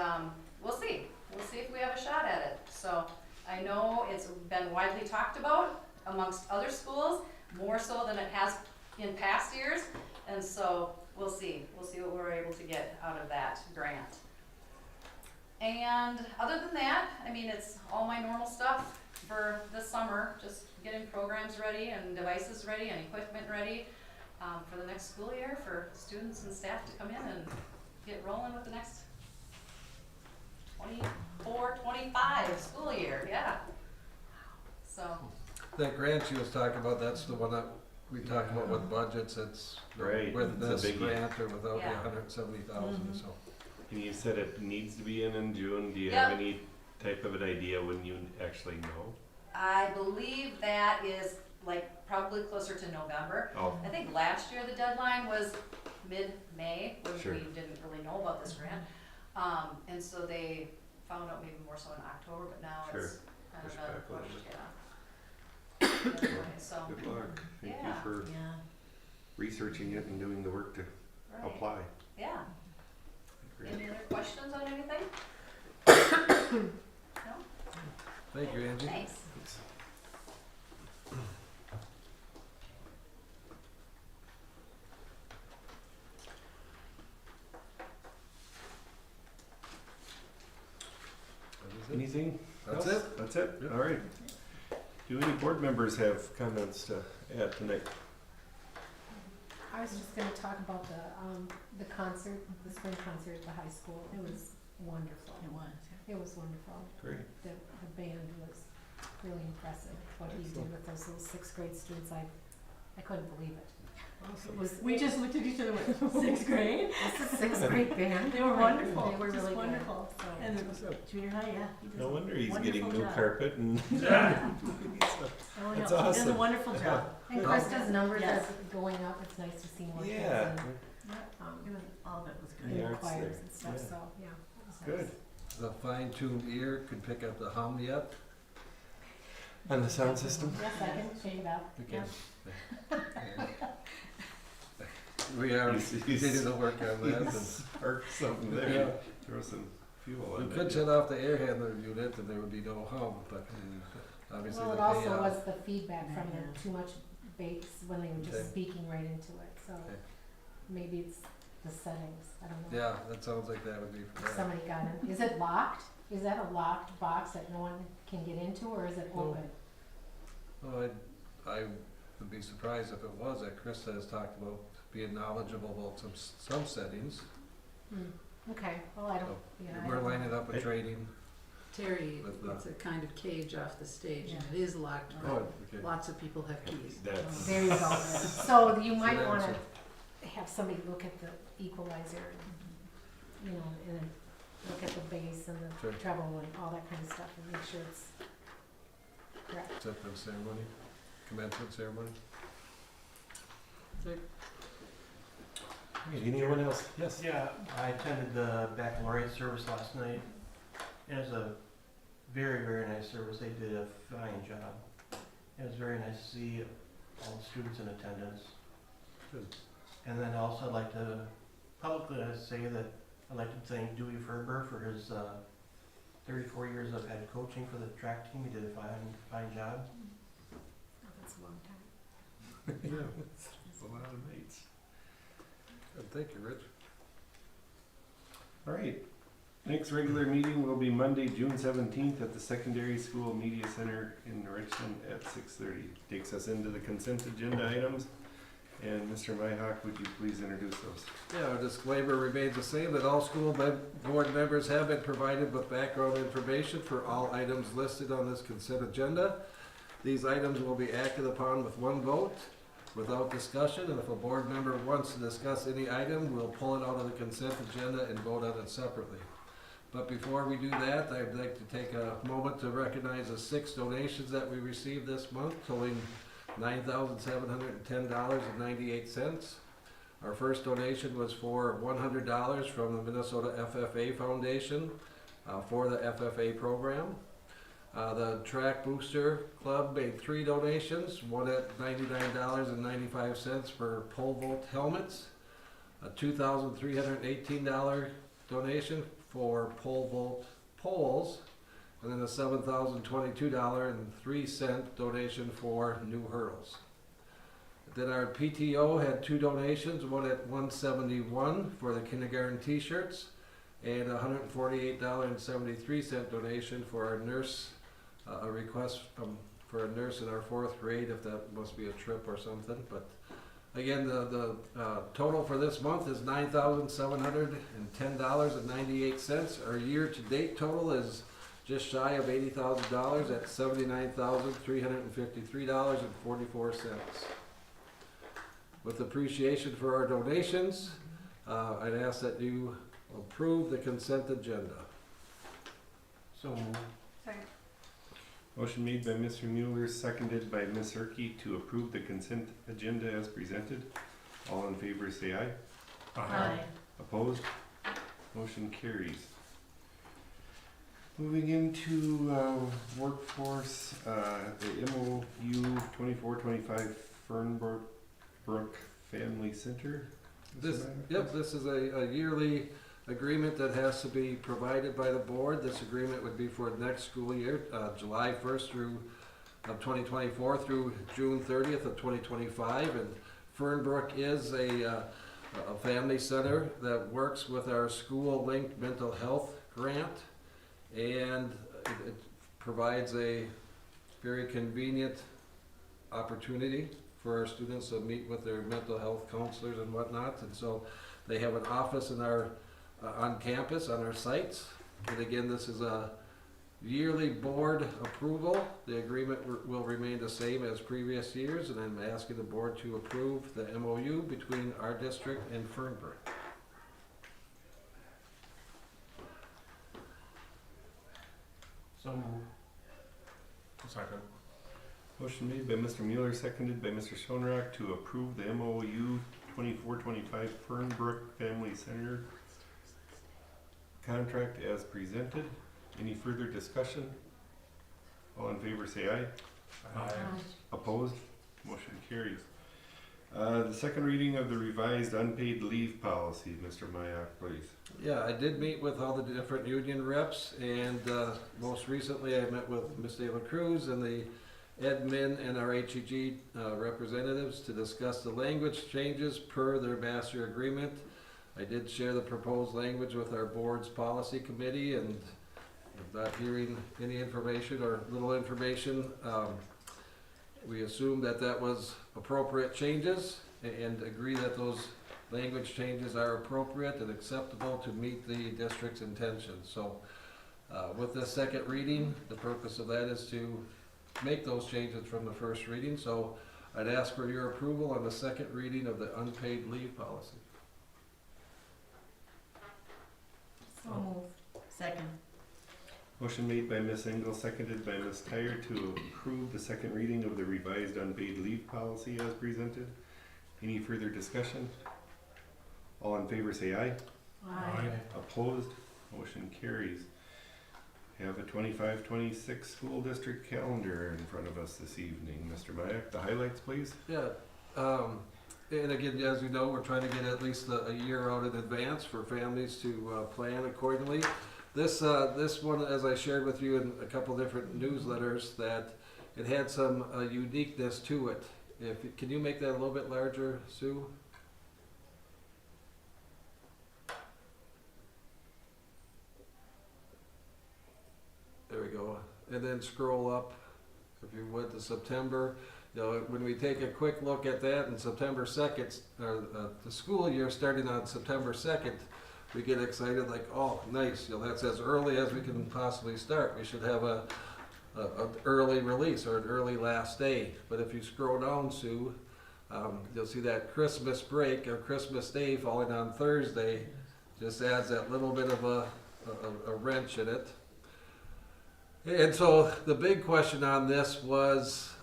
S13: we'll see. We'll see if we have a shot at it. So I know it's been widely talked about amongst other schools, more so than it has in past years. And so we'll see. We'll see what we're able to get out of that grant. And other than that, I mean, it's all my normal stuff for this summer, just getting programs ready and devices ready and equipment ready for the next school year for students and staff to come in and get rolling with the next 24-25 school year, yeah. So.
S1: That grant she was talking about, that's the one that we talked about with budgets, it's
S3: Right,
S1: with
S3: it's a
S1: this
S3: biggie.
S1: grant or without the
S13: Yeah.
S1: 170,000, so.
S3: And you said it needs to be in June. Do you
S13: Yep.
S3: have any type of an idea when you actually know?
S13: I believe that is like probably closer to November.
S3: Oh,
S13: I think last year the deadline was mid-May when
S3: Sure.
S13: we didn't really know about this grant. And so they found out maybe more so in October, but now
S3: Sure.
S13: it's kind
S3: Push
S13: of
S3: back
S13: a
S3: a little
S13: push,
S3: bit.
S13: yeah. So,
S3: good luck. Thank
S13: Yeah.
S3: you for researching it and doing the work to
S13: right,
S3: apply.
S13: yeah.
S3: Great.
S13: Any other questions on anything? No?
S1: Thank you, Angie.
S13: Thanks.
S3: Thanks.
S1: That is it.
S3: Anything?
S1: That's
S3: else?
S1: it.
S3: That's it?
S1: Yep.
S3: All right. Do any board members have comments to add tonight?
S2: I was just gonna talk about the concert, the spring concert at the high school. It was wonderful. It was. It was wonderful.
S3: Great.
S2: The band was really impressive. What he did with those little sixth grade students, I couldn't believe it. It was,
S9: We just looked at each other and went, sixth grade?
S2: it's a sixth grade band.
S9: They were wonderful.
S2: They were
S9: Just
S2: really
S9: wonderful.
S2: good. So,
S9: And the junior high, yeah. He does
S3: No
S9: a
S3: wonder he's getting
S9: wonderful
S3: new
S9: job.
S3: carpet and.
S9: Oh,
S3: That's
S9: no, He does
S3: awesome.
S9: a wonderful job.
S2: and Krista's numbers
S9: Yes.
S2: are going up. It's nice to see more kids
S3: Yeah.
S2: and,
S9: It was, all of it was
S2: in
S9: good.
S3: Yeah.
S2: the
S3: arts
S2: choirs
S3: there.
S2: and stuff.
S3: Yeah.
S2: So yeah, it was
S3: Good.
S2: nice.
S1: The fine-tuned ear could pick up the hum yet.
S3: And the sound system?
S2: Yes, I can change it up.
S1: Okay.
S2: Yeah.
S1: We are
S3: You see-
S1: continuing to work on that. and-
S3: Spark something
S1: Yeah.
S3: there, throw some fuel
S1: We
S3: on
S1: could
S3: that.
S1: shut off the air handler unit and there would be no hum, but obviously
S2: Well,
S1: the
S2: it also
S1: payoff.
S2: was the feedback from the too much bass when they were
S1: Okay.
S2: just speaking right into it, so
S1: Okay.
S2: maybe it's the settings, I don't know.
S1: Yeah, that sounds like that would be for
S2: If
S1: that.
S2: somebody got in, is it locked? Is that a locked box that no one can get into, or is it
S1: No.
S2: open?
S1: Oh, I would be surprised if it was, that Chris has talked about being knowledgeable about some settings.
S2: Okay, well, I don't,
S1: So,
S2: yeah. I
S1: We're
S2: don't know.
S1: lining up a training
S5: Terry,
S1: with the.
S5: it's a kind of cage off the stage and
S2: Yeah.
S5: it is locked,
S1: Oh,
S5: but
S1: okay.
S5: lots of people have keys.
S3: That's,
S2: There you go. So you might
S1: Good
S2: wanna
S1: answer.
S2: have somebody look at the equalizer, and, you know, and then look at the bass and
S1: Sure.
S2: the treble and all that kind of stuff, and make sure it's correct.
S1: Acceptance ceremony, commencement ceremony.
S3: anyone else? Yes.
S14: Yeah, I attended the baccalaureate service last night. It was a very, very nice service. They did a fine job. It was very nice to see all the students in attendance.
S1: Good.
S14: And then also I'd like to publicly say that I'd like to thank Dewey Ferber for his 34 years of head coaching for the track team. He did a fine job.
S2: Oh, that's a long time.
S3: Yeah, it's a lot of nights.
S1: Good, thank you, Rich.
S3: All right, next regular meeting will be Monday, June 17th at the Secondary School Media Center in Richmond at 6:30. Takes us into the consent agenda items. And Mr. Myhock, would you please introduce those?
S1: Yeah, our disclaimer remains the same, that all school board members have been provided with background information for all items listed on this consent agenda. These items will be acted upon with one vote, without discussion, and if a board member wants to discuss any item, we'll pull it out of the consent agenda and vote on it separately. But before we do that, I'd like to take a moment to recognize the 6 donations that we received this month, totaling $9,710.98. Our first donation was for $100 from the Minnesota FFA Foundation for the FFA program. The Track Booster Club made 3 donations, one at $99.95 for pole vault helmets, a $2,318 donation for pole vault poles, and then a $7,022.03 donation for new hurdles. Then our PTO had 2 donations, one at $171 for the kindergarten t-shirts, and a $148.73 donation for our nurse, a request for a nurse in our 4th grade, if that must be a trip or something. But again, the total for this month is $9,710.98. Our year-to-date total is just shy of $80,000 at $79,353.44. With appreciation for our donations, I'd ask that you approve the consent agenda.
S14: So moved.
S3: Motion made by Mr. Mueller, seconded by Ms. Herkey to approve the consent agenda as presented. All in favor say aye.
S2: Aye.
S3: Opposed? Motion carries. Moving into workforce, the MOU 2425 Fernbrook Family Center.
S1: This is a yearly agreement that has to be provided by the board. This agreement would be for next school year, July 1st of 2024 through June 30th of 2025. And Fernbrook is a family center that works with our school-linked mental health grant, and it provides a very convenient opportunity for our students to meet with their mental health counselors and whatnot. And so they have an office in our on campus, on our sites. And again, this is a yearly board approval. The agreement will remain the same as previous years, and I'm asking the board to approve the MOU between our district and Fernbrook.
S14: So moved.
S3: Second. Motion made by Mr. Mueller, seconded by Mr. Schoenrock to approve the MOU 2425 Fernbrook Family Center contract as presented. Any further discussion? All in favor say aye.
S14: Aye.
S3: Opposed? Motion carries. The second reading of the revised unpaid leave policy, Mr. Mayak, please.
S1: Yeah, I did meet with all the different union reps, and most recently I met with Ms. De La Cruz and the admin and our NRHEG representatives to discuss the language changes per their master agreement. I did share the proposed language with our board's policy committee, and not hearing any information or little information, we assumed that that was appropriate changes and agree that those language changes are appropriate and acceptable to meet the district's intentions. So with this second reading, the purpose of that is to make those changes from the first reading. So I'd ask for your approval on the second reading of the unpaid leave policy.
S2: So moved. Second.
S3: Motion made by Ms. Engel, seconded by Ms. Tyre to approve the second reading of the revised unpaid leave policy as presented. Any further discussion? All in favor say aye.
S2: Aye.
S3: Opposed? Motion carries. We have a 25-26 school district calendar in front of us this evening. Mr. Mayak, the highlights please.
S1: Yeah, and again, as you know, we're trying to get at least a year out in advance for families to plan accordingly. This one, as I shared with you in a couple different newsletters, that it had some uniqueness to it. Can you make that a little bit larger, Sue? There we go. And then scroll up, if you would, to September. You know, when we take a quick look at that, and September 2nd, or the school year starting on September 2nd, we get excited like, oh, nice, you know, that's as early as we can possibly start. We should have an early release or an early last day. But if you scroll down, Sue, you'll see that Christmas break or Christmas Day falling on Thursday just adds that little bit of a wrench in it. And so the big question on this was,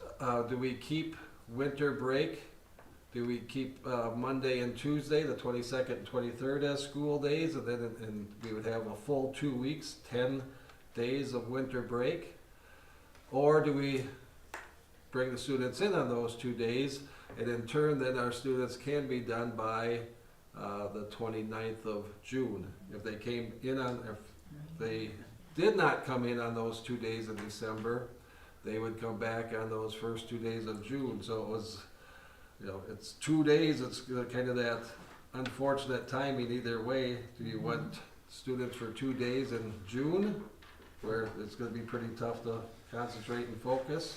S1: do we keep winter break? Do we keep Monday and Tuesday, the 22nd and 23rd, as school days, and then we would have a full 2 weeks, 10 days of winter break? Or do we bring the students in on those 2 days, and in turn then our students can be done by the 29th of June? If they came in if they did not come in on those 2 days of December, they would come back on those first 2 days of June. So it was, you know, it's 2 days, it's kind of that unfortunate timing either way. Do you want students for 2 days in June, where it's going to be pretty tough to concentrate and focus?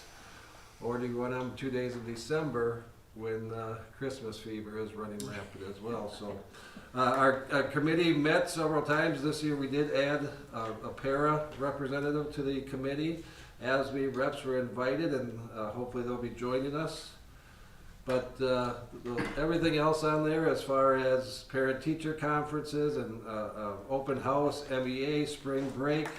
S1: Or do you want them 2 days in December when Christmas fever is running rampant as well? So our committee met several times this year. We did add a para representative to the committee. ASME reps were invited, and hopefully they'll be joining us. But everything else on there, as far as parent-teacher conferences and open house, MEA, spring break,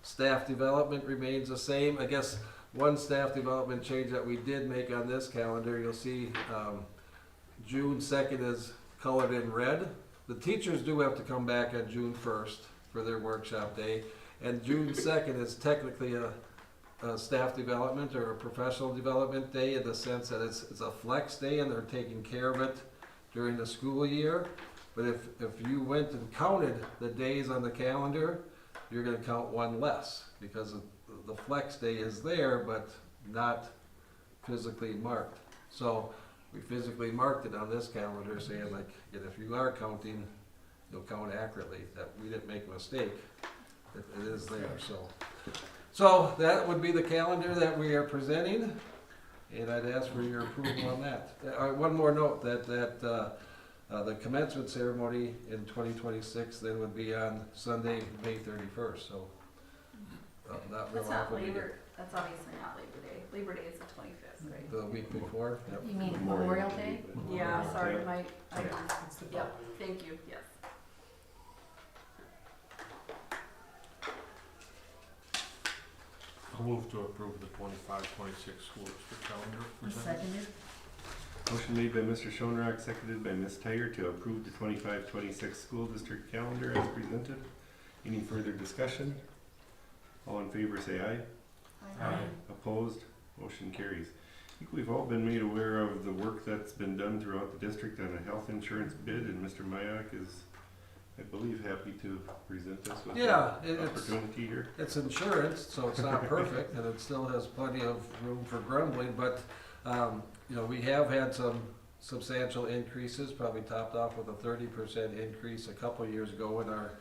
S1: staff development remains the same. I guess one staff development change that we did make on this calendar, you'll see June 2nd is colored in red. The teachers do have to come back on June 1st for their workshop day, and June 2nd is technically a staff development or a professional development day, in the sense that it's a flex day and they're taking care of it during the school year. But if you went and counted the days on the calendar, you're going to count one less, because the flex day is there but not physically marked. So we physically marked it on this calendar, saying like, if you are counting, you'll count accurately, that we didn't make a mistake. It is there. So that would be the calendar that we are presenting, and I'd ask for your approval on that. One more note, that the commencement ceremony in 2026 then would be on Sunday, May 31st. So not real
S13: That's not
S1: often we get-
S13: Labor, that's obviously not Labor Day. Labor Day is the 25th, right?
S1: the week before. Yep.
S2: You mean Memorial Day?
S13: Yeah, sorry,
S1: Day.
S13: yep, thank you, yes.
S5: I'll move to approve the 25-26 school district calendar presented.
S2: Seconded.
S3: Motion made by Mr. Schoenrock, seconded by Ms. Tyre to approve the 25-26 school district calendar as presented. Any further discussion? All in favor say aye.
S5: Aye.
S3: Opposed? Motion carries. think we've all been made aware of the work that's been done throughout the district on a health insurance bid, and Mr. Mayak is, I believe, happy to present us with
S1: Yeah,
S3: the opportunity here.
S1: it's insurance, so it's not perfect, and it still has plenty of room for grumbling, but, you know, we have had some substantial increases, probably topped off with a 30% increase a couple years ago in our,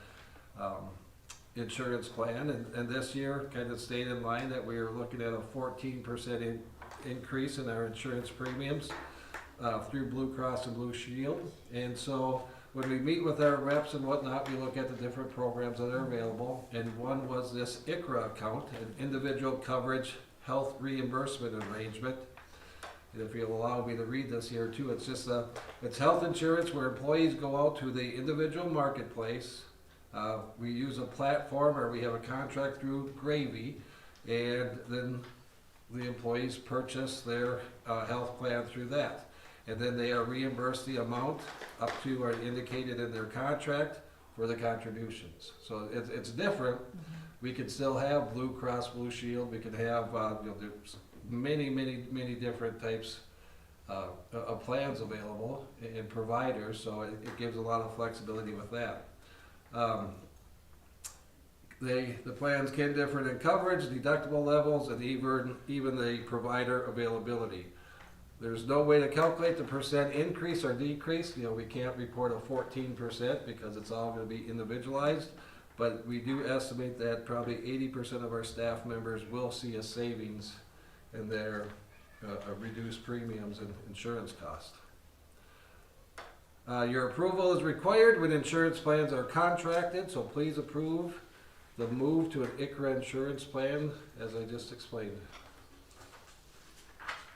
S1: insurance plan, and this year kind of stayed in line that we were looking at a 14% increase in our insurance premiums, through Blue Cross and Blue Shield, and so, when we meet with our reps and whatnot, we look at the different programs that are available, and one was this ICRA account, an individual coverage health reimbursement arrangement. And if you'll allow me to read this here too, it's just it's health insurance where employees go out to the individual marketplace. We use a platform, or we have a contract through Gravy, and then the employees purchase their health plan through that. And then they are reimbursed the amount up to or indicated in their contract for the contributions. So it's different. We can still have Blue Cross Blue Shield. We can have, you know, there's many different types of plans available and providers. So it gives a lot of flexibility with that. The plans can differ in coverage, deductible levels, and even the provider availability. There's no way to calculate the percent increase or decrease. You know, we can't report a 14% because it's all going to be individualized. But we do estimate that probably 80% of our staff members will see a savings in their reduced premiums and insurance costs. Your approval is required when insurance plans are contracted, so please approve the move to an ICRA insurance plan as I just explained.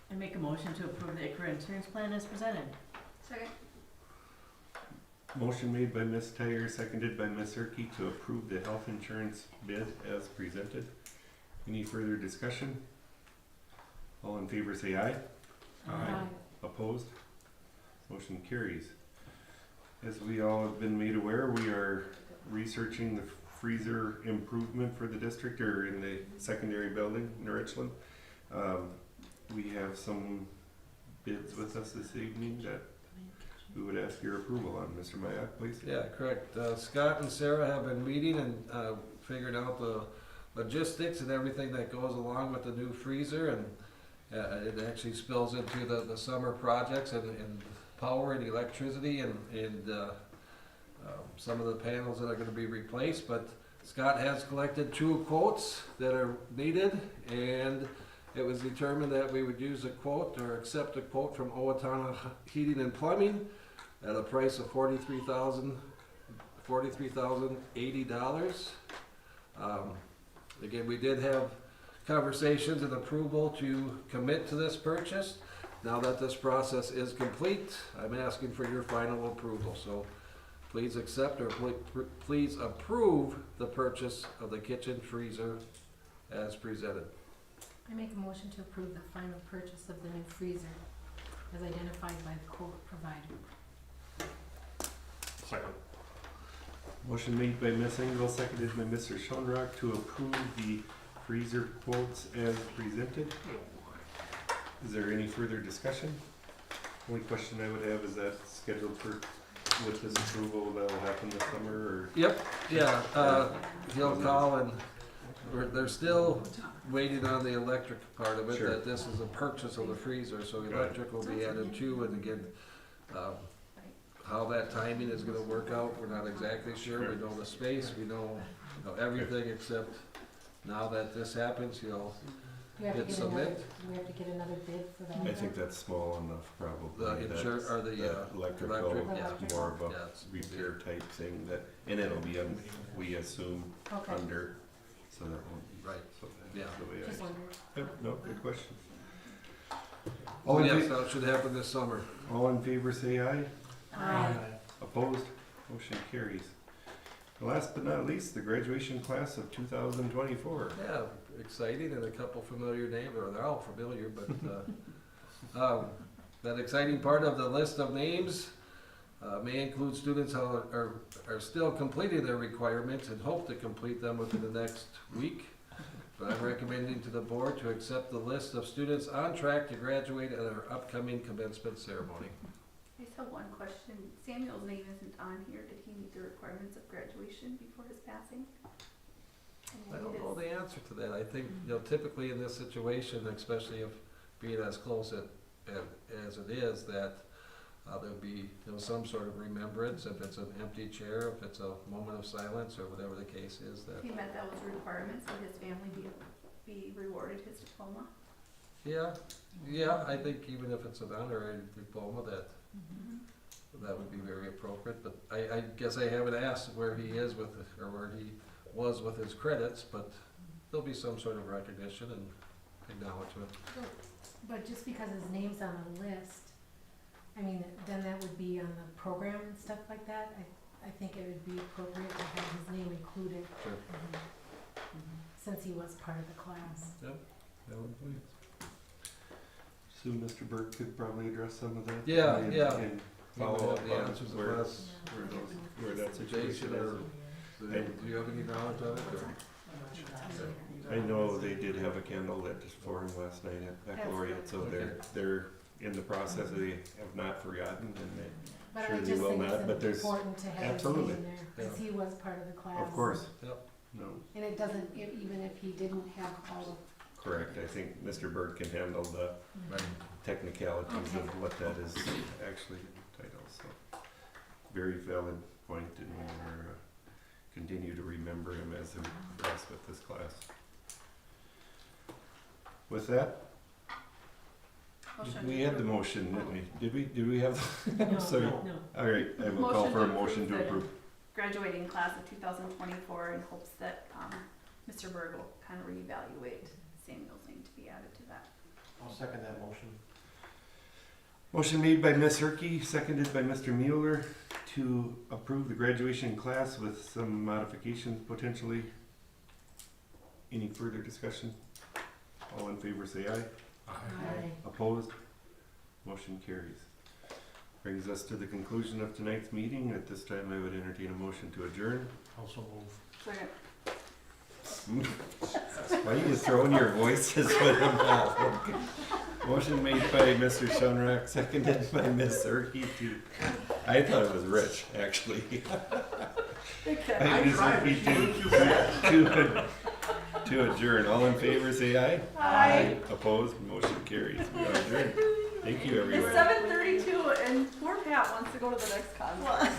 S2: I make a motion to approve the ICRA insurance plan as presented.
S13: Second.
S3: Motion made by Ms. Tyre, seconded by Ms. Erke to approve the health insurance bid as presented. Any further discussion? All in favor say aye.
S2: Aye.
S3: Opposed? Motion carries. As we all have been made aware, we are researching the freezer improvement for the district, or in the secondary building in Richland. We have some bids with us this evening that we would ask your approval on. Mr. Mayak, please.
S1: Yeah, correct. Scott and Sarah have been meeting and figured out the logistics and everything that goes along with the new freezer, and it actually spills into the summer projects and power and electricity and some of the panels that are going to be replaced. But Scott has collected 2 quotes that are needed, and it was determined that we would use a quote or accept a quote from Owatonna Heating and Plumbing at a price of $43,080. Again, we did have conversations and approval to commit to this purchase. Now that this process is complete, I'm asking for your final approval. So please accept or please approve the purchase of the kitchen freezer as presented.
S2: I make a motion to approve the final purchase of the new freezer as identified by the quote provider.
S11: Second.
S3: Motion made by Ms. Engel, seconded by Mr. Schoenrock to approve the freezer quotes as presented. Is there any further discussion? Only question I would have, is that scheduled for, with this approval, that'll happen this summer, or?
S1: Yep, yeah, he'll call and they're still waiting on the electric part of it,
S3: Sure.
S1: that this is a purchase of the freezer, so electric will be added too, and again, how that timing is gonna work out, we're not exactly sure. We know the space, we know everything, except now that this happens,
S2: Do we have to
S1: hit
S2: get
S1: submit.
S2: do we have to get another bid for that?
S3: I think that's small enough, probably.
S1: The
S3: Electrical,
S1: electric,
S2: yeah.
S3: more of a
S1: Yeah, it's-
S3: repair type thing that, and it'll be, we assume,
S2: Okay,
S3: under, so that won't.
S1: Right.
S3: So
S1: Yeah.
S3: that's the way
S2: just wondering.
S3: Yep, no, good question.
S1: Oh, yes, that should happen this summer.
S3: All in favor say aye.
S2: Aye.
S3: Opposed? Motion carries. Last but not least, the graduation class of 2024.
S1: Yeah, exciting, and a couple familiar names, or they're all familiar, but that exciting part of the list of names may include students who are still completing their requirements and hope to complete them within the next week. But I'm recommending to the board to accept the list of students on track to graduate at our upcoming commencement ceremony.
S15: I just have one question. Samuel's name isn't on here. Did he meet the requirements of graduation before his passing?
S1: I don't know the answer to that. I think, typically in this situation, especially if being as close as it is, that there'll be, some sort of remembrance, if it's an empty chair, if it's a moment of silence, or whatever the case is, that.
S15: He met those requirements. Would his family be rewarded his diploma?
S1: Yeah, I think even if it's an honorary diploma, that would be very appropriate, but I guess I haven't asked where he is with, or where he was with his credits, but there'll be some sort of recognition and acknowledgement.
S2: But just because his name's on the list, I mean, then that would be on the program and stuff like that. I think it would be appropriate to have his name included.
S1: Sure.
S2: Since he was part of the class.
S3: So Mr. Burke could probably address some of that?
S1: Yeah,
S3: and-
S1: yeah.
S3: And
S1: He would
S3: follow
S1: have
S3: up
S1: the
S3: on
S1: answers of
S3: where
S1: us.
S3: that situation is.
S1: Do you have any knowledge of it, or?
S3: I know they did have a candle lit for him last night at Baccalaureate, so they're in the process, they have not forgotten, and
S2: But
S3: Sure
S2: I
S3: they
S2: just
S3: will
S2: think
S3: not,
S2: it's
S3: but there's-
S2: important to have his
S3: absolutely.
S2: name there, because he was part of the class.
S3: of course.
S1: Yep.
S3: No,
S2: And it doesn't, even if he didn't have all of.
S3: correct, I think Mr. Bird can handle the technicalities
S2: Okay.
S3: of what that is actually entitled, so. Very valid point, and we'll continue to remember him as a class with this class. With that, we had the motion, didn't we? Did we have, I'm sorry.
S2: No.
S3: All right, I will call for a motion to approve.
S15: Graduating class of 2024 in hopes that Mr. Berg will kind of reevaluate Samuel's name to be added to that.
S14: I'll second that motion.
S3: Motion made by Ms. Herkey, seconded by Mr. Mueller to approve the graduation class with some modifications potentially. Any further discussion? All in favor say aye.
S2: Aye.
S3: Opposed? Motion carries. Brings us to the conclusion of tonight's meeting. At this time, I would entertain a motion to adjourn.
S14: Also move.
S15: Second.
S3: Why are you throwing your voices when I'm not? Motion made by Mr. Shunrock, seconded by Ms. Herkey to, I thought it was Rich, actually. By Ms. Herkey to adjourn. All in favor, say aye.
S15: Aye.
S3: Opposed? Motion carries. We are adjourned. Thank you, everyone.
S15: It's 7:32 and poor Pat wants to go to the next concert.